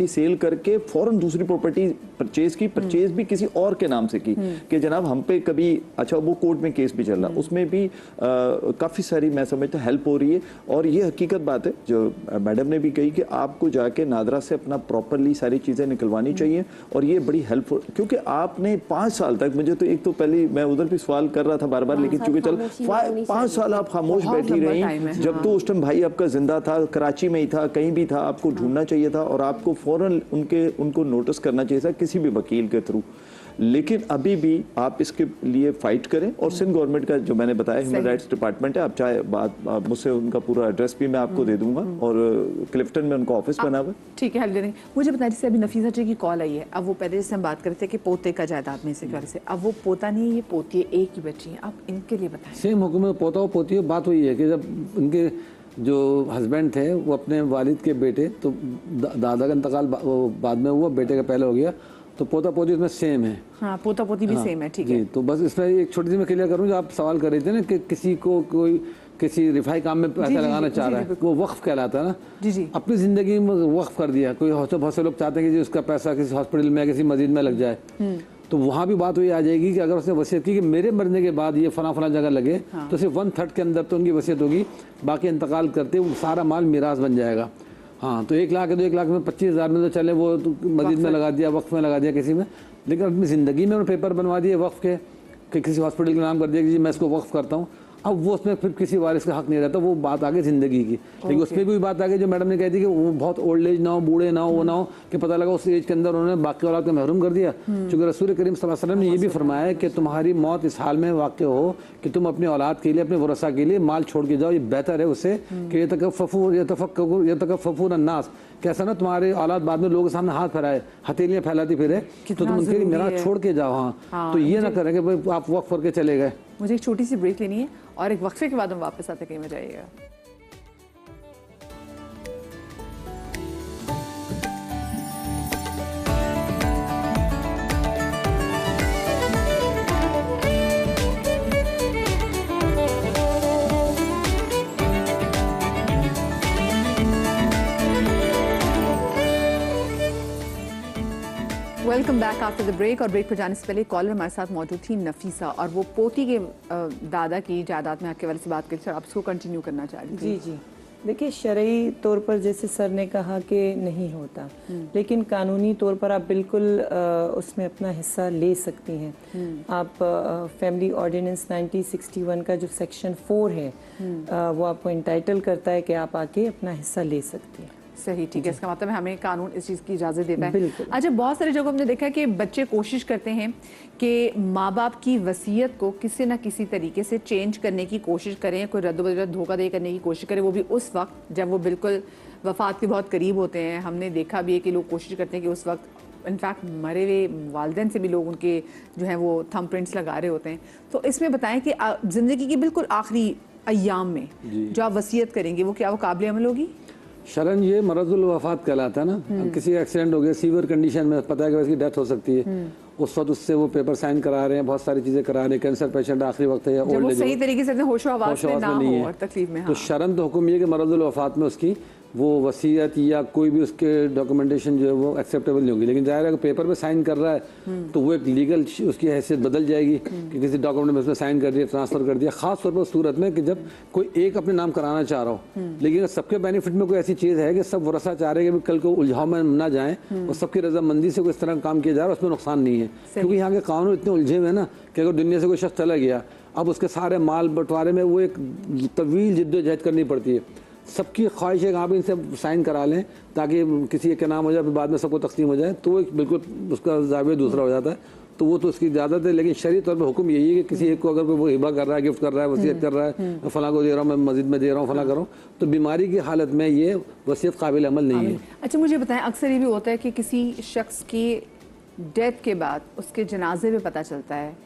सेल करके फौरन दूसरी प्रॉपर्टी परचेज भी किसी और के नाम से की कि जनाब हम पे कभी, अच्छा वो कोर्ट में केस भी चल रहा, उसमें भी काफ़ी सारी मैं समझता हेल्प हो रही है। और ये हकीकत बात है जो मैडम ने भी कही कि आपको जाके नादरा से अपना प्रॉपरली सारी चीज़ें निकलवानी चाहिए, और ये बड़ी हेल्पफुल, क्योंकि आपने 5 साल तक, मुझे तो एक तो पहले मैं उधर भी सवाल कर रहा था बार बार, लेकिन चूंकि चल 5 साल आप खामोश बैठी रही, जब तो उस टाइम भाई आपका जिंदा था, कराची में ही था, कहीं भी था, आपको ढूंढना चाहिए था और आपको फौरन उनको नोटिस करना चाहिए था किसी भी वकील के थ्रू। लेकिन अभी भी आप इसके लिए फाइट करें, और सिंध गवर्नमेंट का जो मैंने बताया ह्यूमन राइट्स डिपार्टमेंट है, आप चाहे बात मुझसे उनका पूरा एड्रेस भी मैं आपको दे दूंगा, और क्लिफ्टन में उनका ऑफिस बना हुआ है। ठीक है, हेल्प देंगे। मुझे बताइए, जैसे अभी नफीसा जी की कॉल आई है, अब वो पहले जैसे हम बात करते थे कि पोते का जायदाद में से से, अब वो पोता नहीं है, ये पोती है, एक ही बच्ची है, आप इनके लिए बताएं। सेम हुक्म में पोता हो पोती हो, बात वही है कि जब उनके जो हस्बैंड थे वो अपने वालिद के बेटे, तो दादा का इंतकाल बाद में हुआ, बेटे का पहले हो गया, तो पोता पोती उसमें सेम है। हाँ, पोता पोती भी सेम है, ठीक है। तो बस इसमें एक छोटी सी मैं क्लियर करूँ, जो आप सवाल कर रहे थे ना कि किसी को कोई किसी रिफाई काम में पैसा लगाना चाह रहा है, वो वक्फ कहलाता है ना। जी। अपनी जिंदगी में वक्फ कर दिया, कोई बहुत से लोग चाहते हैं कि उसका पैसा किसी हॉस्पिटल में किसी मस्जिद में लग जाए, तो वहाँ भी बात वही आ जाएगी कि अगर उसने वसीयत की कि मेरे मरने के बाद ये फला जगह लगे, तो सिर्फ 1/3 के अंदर तो उनकी वसीयत होगी, बाकी इंतकाल करते वो सारा माल मिराज बन जाएगा। हाँ, तो 1 लाख है तो 1 लाख में 25,000 में तो चले, वो तो मस्जिद में लगा दिया, वक्फ में लगा दिया किसी में, लेकिन अपनी ज़िंदगी में उन्होंने पेपर बनवा दिए वक्फ के कि किसी हॉस्पिटल के नाम कर दिया कि जी मैं इसको वक्फ करता हूँ, अब वो उसमें फिर किसी वारिस का हक नहीं रहता, वो बात आगे ज़िंदगी की। लेकिन उसमें भी बात आगे जो मैडम ने कही थी कि वो बहुत ओल्ड एज ना हो, बूढ़े ना हो, वो ना हो कि पता लगा उस एज के अंदर उन्होंने बाकी औलाद को महरूम कर दिया। चूँकि रसूल करीम सल्लल्लाहु अलैहि वसल्लम ने ये भी फरमाया कि तुम्हारी मौत इस हाल में वाक़ हो कि तुम अपनी औलाद के लिए, अपने वरसा के लिए माल छोड़ के जाओ, ये बेहतर है उससे कि यतकफ़्फ़ून अन्नास, कैसा ना तुम्हारे औलाद बाद में लोगों के सामने हाथ फैलाए, हथेलियाँ फैलाती फिरे, तो तुम उनके लिए मेरा छोड़ के जाओ। हाँ, तो ये ना करें कि भाई आप वक्फ करके चले गए। मुझे एक छोटी सी ब्रेक लेनी है और एक वक्फे के बाद हम वापस आते, कहीं में जाइएगा। Welcome back after the break. और ब्रेक पर जाने से पहले कॉलर हमारे साथ मौजूद थी नफीसा, और वो पोती के दादा की जायदाद में आपके वाले से बात करी, सर आप इसको कंटिन्यू करना चाह रही थी। जी, देखिए शरई तौर पर जैसे सर ने कहा कि नहीं होता, लेकिन कानूनी तौर पर आप बिल्कुल उसमें अपना हिस्सा ले सकती हैं। आप फैमिली ऑर्डिनेंस 1961 का जो सेक्शन 4 है वो आपको इंटाइटल करता है कि आप आके अपना हिस्सा ले सकती हैं। सही, ठीक है, इसका मतलब है हमें कानून इस चीज़ की इजाज़त देता है। अच्छा, बहुत सारी जगहों हमने देखा है कि बच्चे कोशिश करते हैं कि माँ बाप की वसीयत को किसी न किसी तरीके से चेंज करने की कोशिश करें, कोई रद्द-बदल धोखाधड़ी करने की कोशिश करें, वो भी उस वक्त जब वो बिल्कुल वफात के बहुत करीब होते हैं। हमने देखा भी है कि लोग कोशिश करते हैं कि उस वक्त इनफैक्ट मरे हुए वालिदैन से भी लोग उनके जो है वो थंब प्रिंट्स लगा रहे होते हैं। तो इसमें बताएं कि ज़िंदगी की बिल्कुल आखिरी अय्याम में जो आप वसीयत करेंगे वो क्या वो काबिल अमल होगी? शरण, ये मरजुल वफात कहलाता है ना। किसी का एक्सीडेंट हो गया, सीवियर कंडीशन में, पता है कि उसकी डेथ हो सकती है, उस वक्त उससे वो पेपर साइन करा रहे हैं, बहुत सारी चीजें करा रहे हैं, कैंसर पेशेंट आखिरी वक्त है या ओल्ड एज, सही तरीके से होशो हवास में ना हो और तकलीफ में। तो शरण तो हुक्म ये कि मरजुल वफात में उसकी वो वसीयत या कोई भी उसके डॉक्यूमेंटेशन जो है वो एक्सेप्टेबल नहीं होगी। लेकिन जाहिर है कि पेपर पे साइन कर रहा है तो वो एक लीगल उसकी हैसियत बदल जाएगी कि किसी डॉक्यूमेंट में उसमें साइन कर दिया, ट्रांसफर कर दिया। खास तौर पर उस सूरत में कि जब कोई एक अपने नाम कराना चाह रहा हो, लेकिन सबके बेनिफिट में कोई ऐसी चीज़ है कि सब वरसा चाह रहे हैं कि कल को उलझाव में ना जाए और सबकी रजामंदी से कोई इस तरह का काम किया जा रहा है, उसमें नुकसान नहीं है। क्योंकि यहाँ के कानून इतने उलझे हुए हैं ना कि अगर दुनिया से कोई शख्स चला गया, अब उसके सारे माल बंटवारे में वो एक तवील जिद्दोजहद करनी पड़ती है। सबकी ख्वाहिश है कि आप इनसे साइन करा लें ताकि किसी एक का नाम हो जाए, बाद में सबको तकसीम हो जाए, तो वो बिल्कुल उसका जाविया दूसरा हो जाता है। तो वो तो उसकी इजाज़त है, लेकिन शरीय तौर पर हुक्म यही है कि किसी एक को अगर कोई वो हिबा कर रहा है, गिफ्ट कर रहा है, वसीयत कर रहा है, फलां को दे रहा हूँ, मैं मस्जिद में दे रहा हूँ, फलां करूँ, तो बीमारी की हालत में ये वसीयत काबिल अमल नहीं है। अच्छा, मुझे बताएं, अक्सर ये भी होता है कि किसी शख्स की डेथ के बाद उसके जनाजे में पता चलता है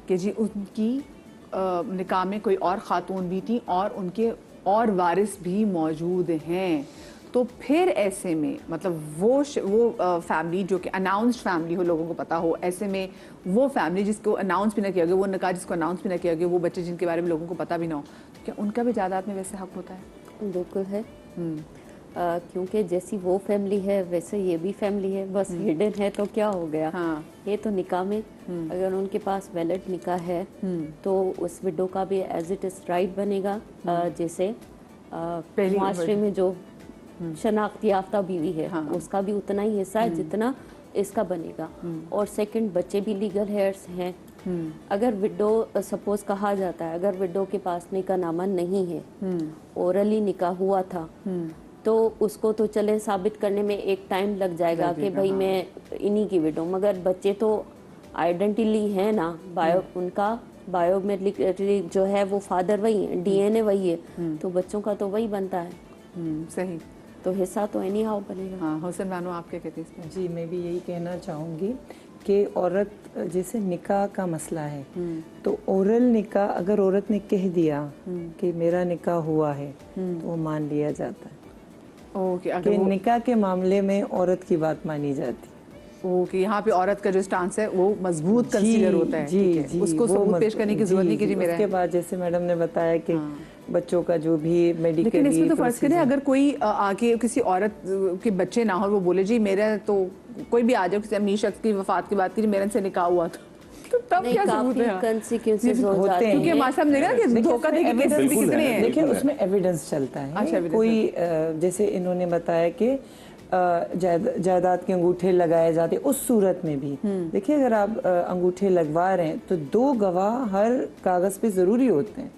कि जी उनकी निकाह में कोई और ख़ातून भी थी और उनके और वारिस भी मौजूद हैं। तो फिर ऐसे में मतलब वो फैमिली जो कि अनाउंस्ड फैमिली हो, लोगों को पता हो, ऐसे में वो फैमिली जिसको अनाउंस भी ना किया गया, वो निकाह जिसको अनाउंस भी ना किया गया, वो बच्चे जिनके बारे में लोगों को पता भी ना हो, तो क्या उनका भी जायदाद में वैसे हक होता है? बिल्कुल है। क्योंकि जैसी वो फैमिली है वैसे ये भी फैमिली है, बस हिडन है तो क्या हो गया। हाँ। ये तो निकाह में अगर उनके पास वैलिड निकाह है तो उस विडो का भी एज इट इज राइट बनेगा, जैसे माशरे में जो शनाख्त याफ्ता बीवी है उसका भी उतना ही हिस्सा है जितना इसका बनेगा। और सेकंड, बच्चे भी लीगल हेयर्स हैं। अगर विडो सपोज कहा जाता है अगर विडो के पास निकाह नामा नहीं है, ओरली निकाह हुआ था, तो उसको तो चले साबित करने में एक टाइम लग जाएगा कि भाई मैं इन्हीं की विडो, मगर बच्चे तो आइडेंटिटी है ना, उनका बायोमेट्रिकली जो है वो फादर वही है, डीएनए वही है, तो बच्चों का तो वही बनता है। सही, तो हिस्सा तो एनी हाउ बनेगा। हाँ, हुसैन बानो आप क्या कहते हैं? जी, मैं भी यही कहना चाहूँगी कि औरत जैसे निकाह का मसला है, तो ओरल निकाह अगर औरत ने कह दिया कि मेरा निकाह हुआ है तो वो मान लिया जाता है। कि निकाह के मामले में औरत की बात मानी जाती। ओके, यहाँ पे औरत का जो स्टांस है वो मजबूत कंसीडर होता है। जी, उसको सबूत पेश करने की जरूरत नहीं कि जी मेरा। उसके बाद जैसे मैडम ने बताया कि बच्चों का जो भी मेडिकल, लेकिन इसमें तो फर्ज करें अगर कोई आके किसी औरत के बच्चे ना हो, वो बोले जी मेरा तो कोई भी आ जाए, किसी अमीर शख्स की वफात की बात की मेरे से निकाह हुआ था, तो तब क्या सबूत है? कंसिक्वेंसेस हो होते हैं, क्योंकि हमारे सामने देखा कि धोखा देके केसेस भी कितने हैं। देखिए उसमें एविडेंस चलता है। कोई जैसे इन्होंने बताया कि जायदाद के अंगूठे लगाए जाते, उस सूरत में भी देखिए अगर आप अंगूठे लगवा रहे हैं तो 2 गवाह हर कागज पे जरूरी होते हैं।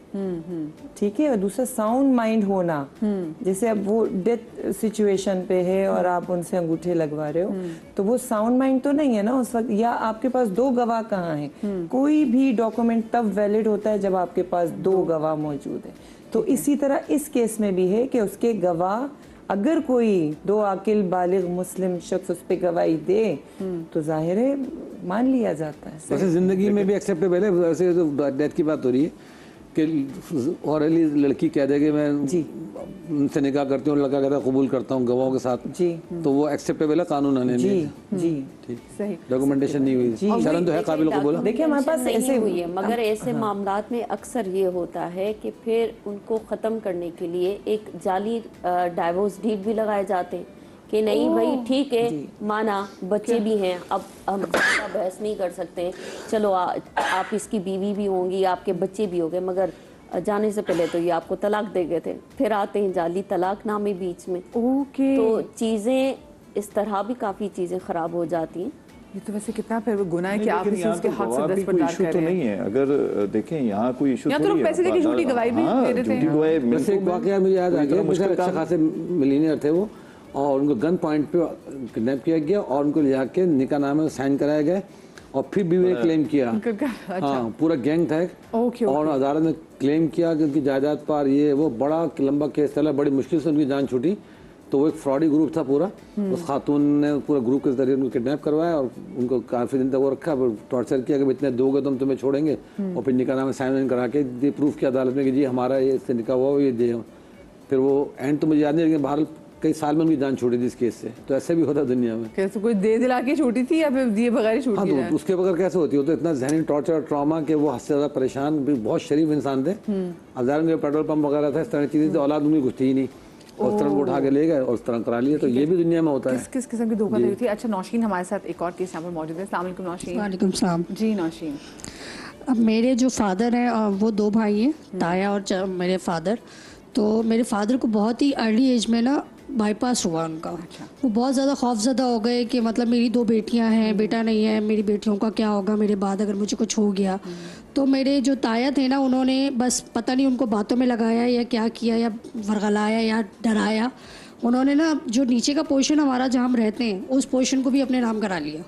ठीक है। और दूसरा साउंड माइंड होना, जैसे अब वो डेथ सिचुएशन पे है और आप उनसे अंगूठे लगवा रहे हो तो वो साउंड माइंड तो नहीं है ना उस वक्त, या आपके पास 2 गवाह कहाँ हैं। कोई भी डॉक्यूमेंट तब वैलिड होता है जब आपके पास 2 गवाह मौजूद है। तो इसी तरह इस केस में भी है कि उसके गवाह, अगर कोई 2 आकिल बालिग मुस्लिम शख्स उस पर गवाही दे तो जाहिर है मान लिया जाता है। वैसे जिंदगी में भी एक्सेप्टेबल है। वैसे तो डेथ की बात हो रही है कि औरली लड़की कह दे कि मैं उनसे निकाह करती हूँ, लड़का कहता है कबूल करता हूँ गवाहों के साथ, जी, तो वो एक्सेप्टेबल है कानून आने जी जी ठीक, सही, डॉक्यूमेंटेशन नहीं हुई, शरण तो है काबिल कबूल। देखिए हमारे पास ऐसे हुई है, मगर ऐसे मामलात में अक्सर ये होता है कि फिर उनको ख़त्म करने के लिए एक जाली डाइवोर्स डीड भी लगाए जाते हैं कि नहीं भाई ठीक है, माना बच्चे भी हैं, अब हम ज़्यादा बहस नहीं कर सकते, चलो आप इसकी बीवी भी होंगी, आपके बच्चे भी होंगे, मगर जाने से पहले तो ये आपको तलाक दे गए थे। फिर आते हैं जाली तलाकनामे बीच में। ओके, तो चीज़ें इस तरह भी काफ़ी चीज़ें ख़राब हो जाती हैं। ये तो वैसे कितना फिर गुनाह है कि आप किसी उसके हक से दस्तबरदार कर रहे हैं। नहीं है, अगर देखें यहाँ कोई इशू तो लोग पैसे देके झूठी गवाही भी दे देते हैं। वैसे एक वाकया मुझे याद आ गया, मुझे अच्छा खासे मिलीनियर थे वो, और उनको गन पॉइंट पे किडनैप किया गया और उनको ले जाके निकाहनामे साइन कराया गया और फिर बीवी ने क्लेम किया। हाँ, पूरा गैंग था और अदालत ने क्लेम किया कि उनकी जायदाद पर ये वो बड़ा लंबा केस चला, बड़ी मुश्किल से उनकी जान छूटी। तो वो एक फ्रॉडी ग्रुप था पूरा, उस खातून ने पूरा ग्रुप के जरिए उनको किडनैप करवाया और उनको काफ़ी दिन तक वो रखा, टॉर्चर किया कि इतने दोगे तो हम तुम्हें छोड़ेंगे, और फिर निकाहनामे साइन करा के ये प्रूफ किया अदालत में कि जी हमारा ये इससे निकाह हुआ, ये दे। फिर वो एंड तो मुझे याद नहीं, लेकिन बहरहाल कई साल में उनकी जान छूटी थी इस केस से। तो ऐसे भी होता दुनिया में। कैसे कोई दे दिला के छूटी थी या फिर दिए बगैर ही छूटी? हाँ, तो उसके बगैर कैसे होती हो, तो इतना जहनी टॉर्चर और ट्रॉमा के वो हद से ज़्यादा परेशान, बहुत शरीफ इंसान थे। अब ज़ाहिर उनके पेट्रोल पंप वगैरह था, इस तरह की चीज़ें, तो औलाद उनकी कुछ थी ही नहीं, और उस तरह को उठा के ले गए और उस तरह करा लिए। तो ये भी दुनिया में होता है। किस किस्म की धोखाधड़ी थी? अच्छा, नौशीन हमारे साथ एक और केस यहाँ पर मौजूद है। अस्सलाम वालेकुम नौशीन। वालेकुम सलाम। जी नौशीन, अब मेरे जो फादर हैं वो 2 भाई हैं, ताया और मेरे फादर। तो मेरे फादर को बहुत ही अर्ली एज में ना बाईपास हुआ उनका। अच्छा। वो बहुत ज़्यादा खौफज़दा हो गए कि मतलब मेरी 2 बेटियां हैं, बेटा नहीं है, मेरी बेटियों का क्या होगा मेरे बाद अगर मुझे कुछ हो गया। तो मेरे जो ताया थे ना, उन्होंने बस पता नहीं उनको बातों में लगाया या क्या किया, या वर्गलाया या डराया, उन्होंने ना जो नीचे का पोर्शन हमारा जहाँ हम रहते हैं उस पोर्शन को भी अपने नाम करा लिया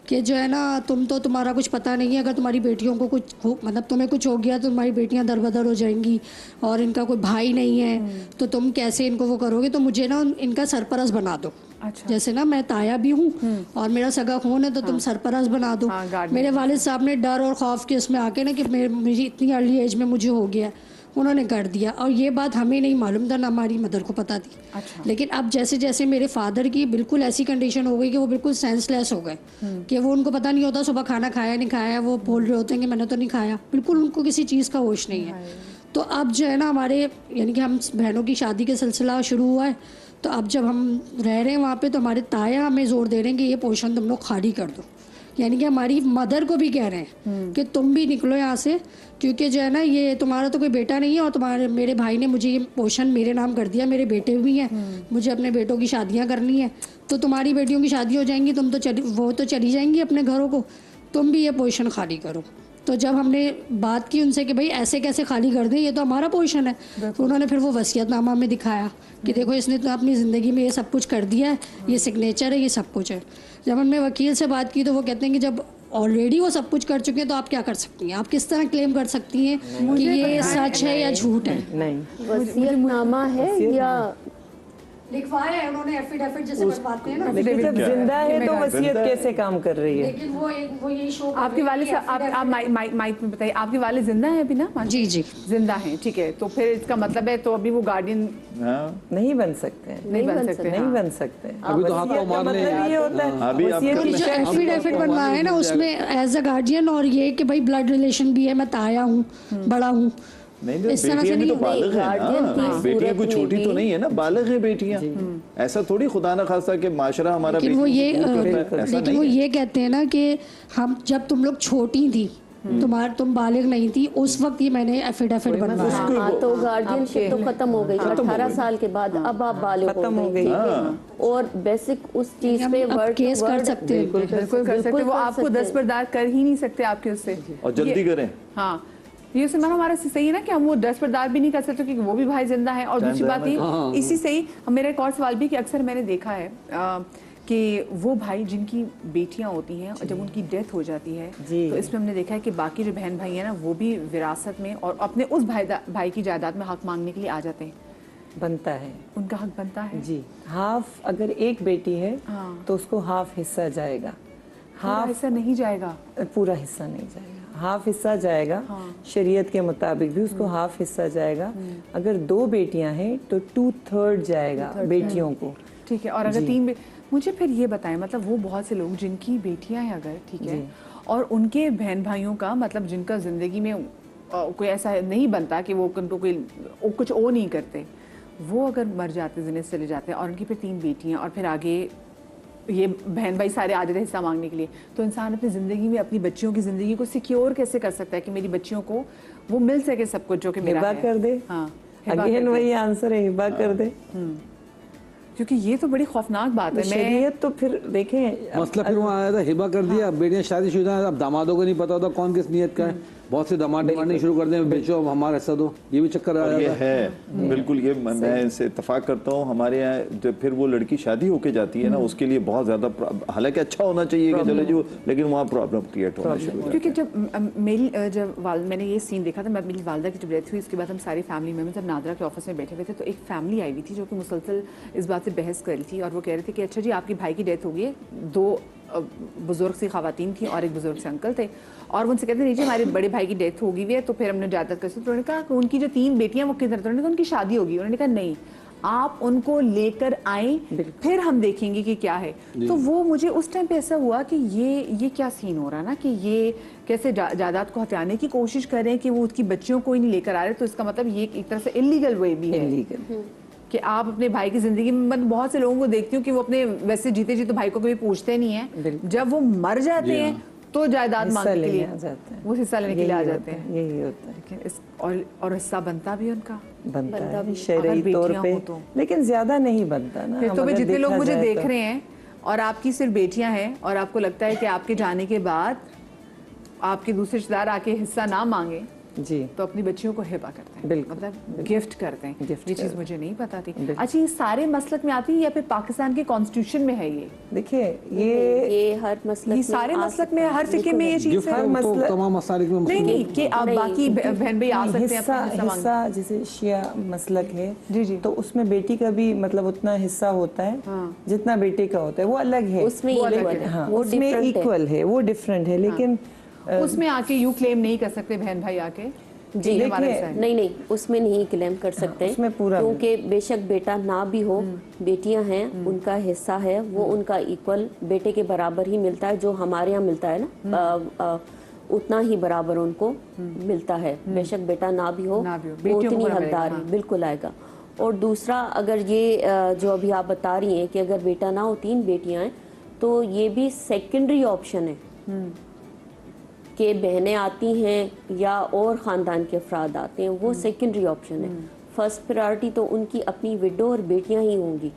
कि जो है ना तुम्हारा कुछ पता नहीं है, अगर तुम्हारी बेटियों को कुछ हो, मतलब तुम्हें कुछ हो गया तो तुम्हारी बेटियां दरबदर हो जाएंगी, और इनका कोई भाई नहीं है तो तुम कैसे इनको वो करोगे, तो मुझे ना इनका सरपरस्त बना दो। अच्छा। जैसे ना मैं ताया भी हूँ और मेरा सगा खून है, तो तुम सरपरस्त बना दो। मेरे वालिद साहब ने डर और खौफ के उसमें आके ना कि मेरी इतनी अर्ली एज में मुझे हो गया, उन्होंने कर दिया। और ये बात हमें नहीं मालूम था, ना हमारी मदर को पता थी। अच्छा। लेकिन अब जैसे जैसे मेरे फादर की बिल्कुल ऐसी कंडीशन हो गई कि वो बिल्कुल सेंसलेस हो गए, कि वो उनको पता नहीं होता सुबह खाना खाया नहीं खाया, वो बोल रहे होते हैं कि मैंने तो नहीं खाया, बिल्कुल उनको किसी चीज़ का होश नहीं है। तो अब जो है ना हमारे यानी कि हम बहनों की शादी का सिलसिला शुरू हुआ है, तो अब जब हम रह रहे हैं वहाँ पे तो हमारे ताया हमें जोर दे रहे हैं कि ये पोर्शन तुम लोग खाली कर दो, यानी कि हमारी मदर को भी कह रहे हैं कि तुम भी निकलो यहाँ से, क्योंकि जो है ना ये तुम्हारा तो कोई बेटा नहीं है और तुम्हारे मेरे भाई ने मुझे ये पोर्शन मेरे नाम कर दिया, मेरे बेटे भी हैं, मुझे अपने बेटों की शादियाँ करनी है, तो तुम्हारी बेटियों की शादी हो जाएंगी, तुम तो वो तो चली जाएंगी अपने घरों को, तुम भी ये पोर्शन खाली करो। तो जब हमने बात की उनसे कि भाई ऐसे कैसे खाली कर दें, ये तो हमारा पोर्शन है, तो उन्होंने फिर वो वसीयतनामा में दिखाया कि देखो इसने तो अपनी ज़िंदगी में ये सब कुछ कर दिया है, ये सिग्नेचर है, ये सब कुछ है। जब हमने वकील से बात की तो वो कहते हैं कि जब ऑलरेडी वो सब कुछ कर चुके हैं तो आप क्या कर सकती हैं, आप किस तरह क्लेम कर सकती हैं कि ये सच है या झूठ है। नहीं, वसीयतनामा है या लिखवाया है उन्होंने, एफिडेविट जैसे बनवाते हैं ना, लेकिन जब जिंदा है तो वसीयत कैसे काम कर रही है? लेकिन वो यही शो आपके वाले आप माइक में बताइए, आपके वाले जिंदा है अभी ना? जी जी जिंदा हैं, ठीक है, तो फिर इसका मतलब है तो अभी वो गार्डियन नहीं बन सकते, नहीं बन सकते, नहीं बन सकते। अभी तो हाथ को मारने मतलब ये होता है अभी कि जो एफिडेविट बनवाया है ना उसमें एज अ गार्जियन और ये कि भाई ब्लड रिलेशन भी है, मैं ताया हूँ, बड़ा हूँ, नहीं, बेटियां भी तो बालिग है ना, बेटियां कोई छोटी तो नहीं है ना, बालिग है बेटियां। ऐसा थोड़ी खुदा न खास्ता कि माशरा हमारा, लेकिन वो ये कहते हैं ना कि हम जब तुम लोग छोटी थी, तुम बालिग नहीं थी उस वक्त ये मैंने एफिडेविट बनवाया। तो गार्डियनशिप तो खत्म हो गई 18 साल के बाद, अब आप बालिग हो गई और बेसिक उस चीज पे वर्ड केस कर सकते हैं, बिल्कुल कर सकते, वो आपको दस्तबरदार कर ही नहीं सकते आपके उससे, और जल्दी करें। हाँ, ये सिमर हमारा सही है ना कि हम वो दस्तबरदार भी नहीं कर सकते क्योंकि वो भी भाई जिंदा है। और दूसरी बात ये इसी से ही मेरा एक और सवाल भी कि अक्सर मैंने देखा है कि वो भाई जिनकी बेटियां होती हैं और जब उनकी डेथ हो जाती है तो इसमें हमने देखा है कि बाकी जो बहन भाई हैं ना वो भी विरासत में और अपने उस भाई की जायदाद में हक मांगने के लिए आ जाते हैं। बनता है, उनका हक बनता है जी। हाफ अगर एक बेटी है तो उसको हाफ हिस्सा जाएगा, हाफ हिस्सा नहीं जाएगा, पूरा हिस्सा नहीं जाएगा, हाफ हिस्सा जाएगा। शरीयत के मुताबिक भी उसको हाफ हिस्सा जाएगा। अगर 2 बेटियां हैं तो 2/3 जाएगा बेटियों को, ठीक है। और अगर 3 मुझे फिर ये बताएं, मतलब वो बहुत से लोग जिनकी बेटियां हैं अगर, ठीक है, और उनके बहन भाइयों का मतलब जिनका जिंदगी में कोई ऐसा नहीं बनता कि वो उनको कोई कुछ ओ नहीं करते, वो अगर मर जाते, जिन्हें चले जाते हैं और उनकी फिर 3 बेटियां और फिर आगे ये बहन भाई सारे आ जाते हिस्सा मांगने के लिए, तो इंसान अपनी ज़िंदगी में अपनी बच्चियों की ज़िंदगी को सिक्योर कैसे कर सकता है कि मेरी बच्चियों को वो मिल सके सब कुछ जो कि मेरा है? कर दे। हाँ, अगेन वही आंसर है, हिबा कर दे। क्योंकि ये तो बड़ी खौफनाक बात है। शरीयत तो फिर देखें, मसला फिर वहाँ आया था, हिबा कर दिया, बेटियां शादीशुदा हैं, अब दामादों को नहीं पता होता कौन किस नियत का है, बहुत से दामाद डिमांडिंग शुरू कर दें, बेचो अब हमारा हिस्सा दो, ये भी चक्कर आ ये है। बिल्कुल, ये मैं इससे इत्तेफाक करता हूँ। हमारे यहाँ जब फिर वो लड़की शादी होके जाती है ना, उसके लिए बहुत ज्यादा, हालांकि अच्छा होना चाहिए कि चले जो, लेकिन वहाँ प्रॉब्लम क्रिएट होना शुरू हो। क्योंकि जब मैंने ये सीन देखा था, मेरी वालदा की जब डेथ हुई उसके बाद हम सारी फैमिली मेम्बर्स जब नादरा के ऑफिस में बैठे हुए थे तो एक फैमिली आई हुई थी जो कि मुसलसल इस बात से बहस कर रही थी और वो कह रहे थे कि अच्छा जी आपके भाई की डेथ हो गई है, 2 बुजुर्ग सी खवातीन थी और एक बुजुर्ग से अंकल थे, और उनसे कहते नहीं जी हमारे बड़े भाई की डेथ हो गई है तो फिर हमने जायदाद कैसे, तो उन्होंने कहा कि उनकी जो 3 बेटियां वो किधर, तो उन्होंने कहा उनकी शादी होगी, उन्होंने कहा नहीं आप उनको लेकर आए फिर हम देखेंगे कि क्या है। तो वो मुझे उस टाइम पे ऐसा हुआ कि ये क्या सीन हो रहा है ना, कि ये कैसे जायदाद को हथियाने की कोशिश कर रहे हैं कि वो उसकी बच्चियों को ही नहीं लेकर आ रहे, तो इसका मतलब ये एक तरह से इलीगल वे भी है कि आप अपने भाई की जिंदगी में, मतलब बहुत से लोगों को देखती हूँ कि वो अपने वैसे जीते जी तो भाई को कभी पूछते नहीं है, जब वो मर जाते हैं तो जायदाद मांगने के लिए वो हिस्सा लेने के लिए आ जाते हैं। यही होता है। और हिस्सा बनता भी उनका बनता है शरई तौर पे, लेकिन ज्यादा नहीं बनता ना। फिर तो भी जितने लोग मुझे देख रहे हैं और आपकी सिर्फ बेटियां हैं और आपको लगता है कि आपके जाने के बाद आपके दूसरे रिश्तेदार आके हिस्सा ना मांगे जी, तो अपनी बच्चियों को हिबा करते हैं, बिल्कुल, मतलब गिफ्ट करते हैं। ये चीज़ मुझे नहीं पता थी। अच्छा, ये सारे मसलक में आती है या फिर पाकिस्तान के कॉन्स्टिट्यूशन में है? ये देखिए, ये हर मसलक, ये सारे मसलक में, हर फिक्र में ये चीज़ है, तमाम मसालिक में नहीं कि आप बाकी बहन भाई आ सकते हैं हिस्सा जैसे शिया मसलक है जी, तो उसमें बेटी का भी मतलब उतना हिस्सा होता है जितना बेटे का होता है, वो अलग है, उसमें इक्वल है, वो डिफरेंट है, लेकिन उसमें आके यू क्लेम नहीं कर सकते बहन भाई आके जी, नहीं उसमें नहीं क्लेम कर सकते हैं, क्योंकि बेशक बेटा ना भी हो, बेटियां हैं, उनका हिस्सा है वो उनका इक्वल बेटे के बराबर ही मिलता है, जो हमारे यहाँ मिलता है ना उतना ही बराबर उनको मिलता है, बेशक बेटा ना भी हो वो उतनी हकदार बिल्कुल आएगा। और दूसरा अगर ये जो अभी आप बता रही हैं कि अगर बेटा ना हो 3 बेटियां हैं तो ये भी सेकेंडरी ऑप्शन है कि बहनें आती हैं या और ख़ानदान के अफराद आते हैं, वो सेकेंडरी ऑप्शन है। फर्स्ट प्रायोरिटी तो उनकी अपनी विडो और बेटियां ही होंगी।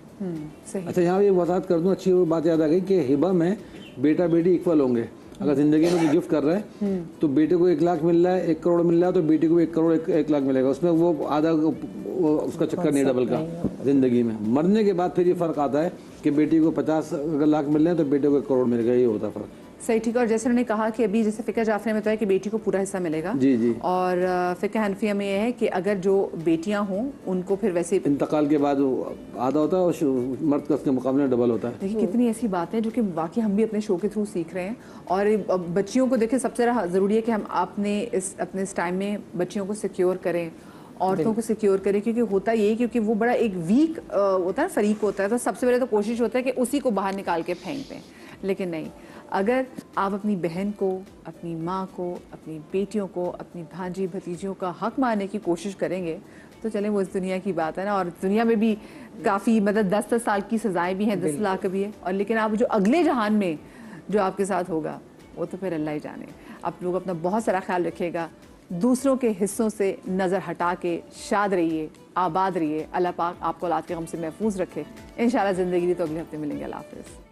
सही। अच्छा, यहाँ ये वजाहत कर दूँ, अच्छी बात याद आ गई कि हिबा में बेटा बेटी इक्वल होंगे। अगर जिंदगी में कोई गिफ्ट कर रहा है तो बेटे को 1 लाख मिल रहा है, 1 करोड़ मिल रहा है, तो बेटी को 1 करोड़ 1 लाख मिलेगा। उसमें वो आधा उसका चक्कर नहीं डबल का जिंदगी में। मरने के बाद फिर ये फर्क आता है कि बेटी को 50 अगर लाख मिल रहे हैं तो बेटे को 1 करोड़ मिलेगा, ये होता फर्क। सही, ठीक है। और जैसे उन्होंने कहा कि अभी जैसे फ़िक़्ह जाफ़री में बताया कि बेटी को पूरा हिस्सा मिलेगा। जी जी। और फ़िक़्ह हनफिया में ये है कि अगर जो बेटियां हों उनको फिर वैसे इंतकाल के बाद आधा होता है और मर्द का उसके मुकाबले डबल होता है। देखिए कितनी ऐसी बातें हैं जो कि वाकई हम भी अपने शो के थ्रू सीख रहे हैं। और बच्चियों को देखिए सबसे ज़रूरी है कि हम अपने इस टाइम में बच्चियों को सिक्योर करें, औरतों को सिक्योर करें, क्योंकि होता ये क्योंकि वो बड़ा एक वीक होता है, फरीक होता है, तो सबसे पहले तो कोशिश होता है कि उसी को बाहर निकाल के फेंक दें। लेकिन नहीं, अगर आप अपनी बहन को, अपनी माँ को, अपनी बेटियों को, अपनी भांजी भतीजियों का हक मारने की कोशिश करेंगे तो चलें, वो इस दुनिया की बात है ना। और दुनिया में भी काफ़ी मतलब 10-10 साल की सज़ाएं भी हैं, 10 लाख भी है। और लेकिन आप जो अगले जहान में जो आपके साथ होगा वो तो फिर अल्लाह ही जाने। आप लोग अपना बहुत सारा ख्याल रखिएगा, दूसरों के हिस्सों से नज़र हटा के शाद रहिए, आबाद रहिए। अल्लाह पाक आपको औलाद के गम से महफूज रखे। इंशाल्लाह ज़िंदगी तो अगले हफ्ते मिलेंगे। अल्लाह हाफ़िज़।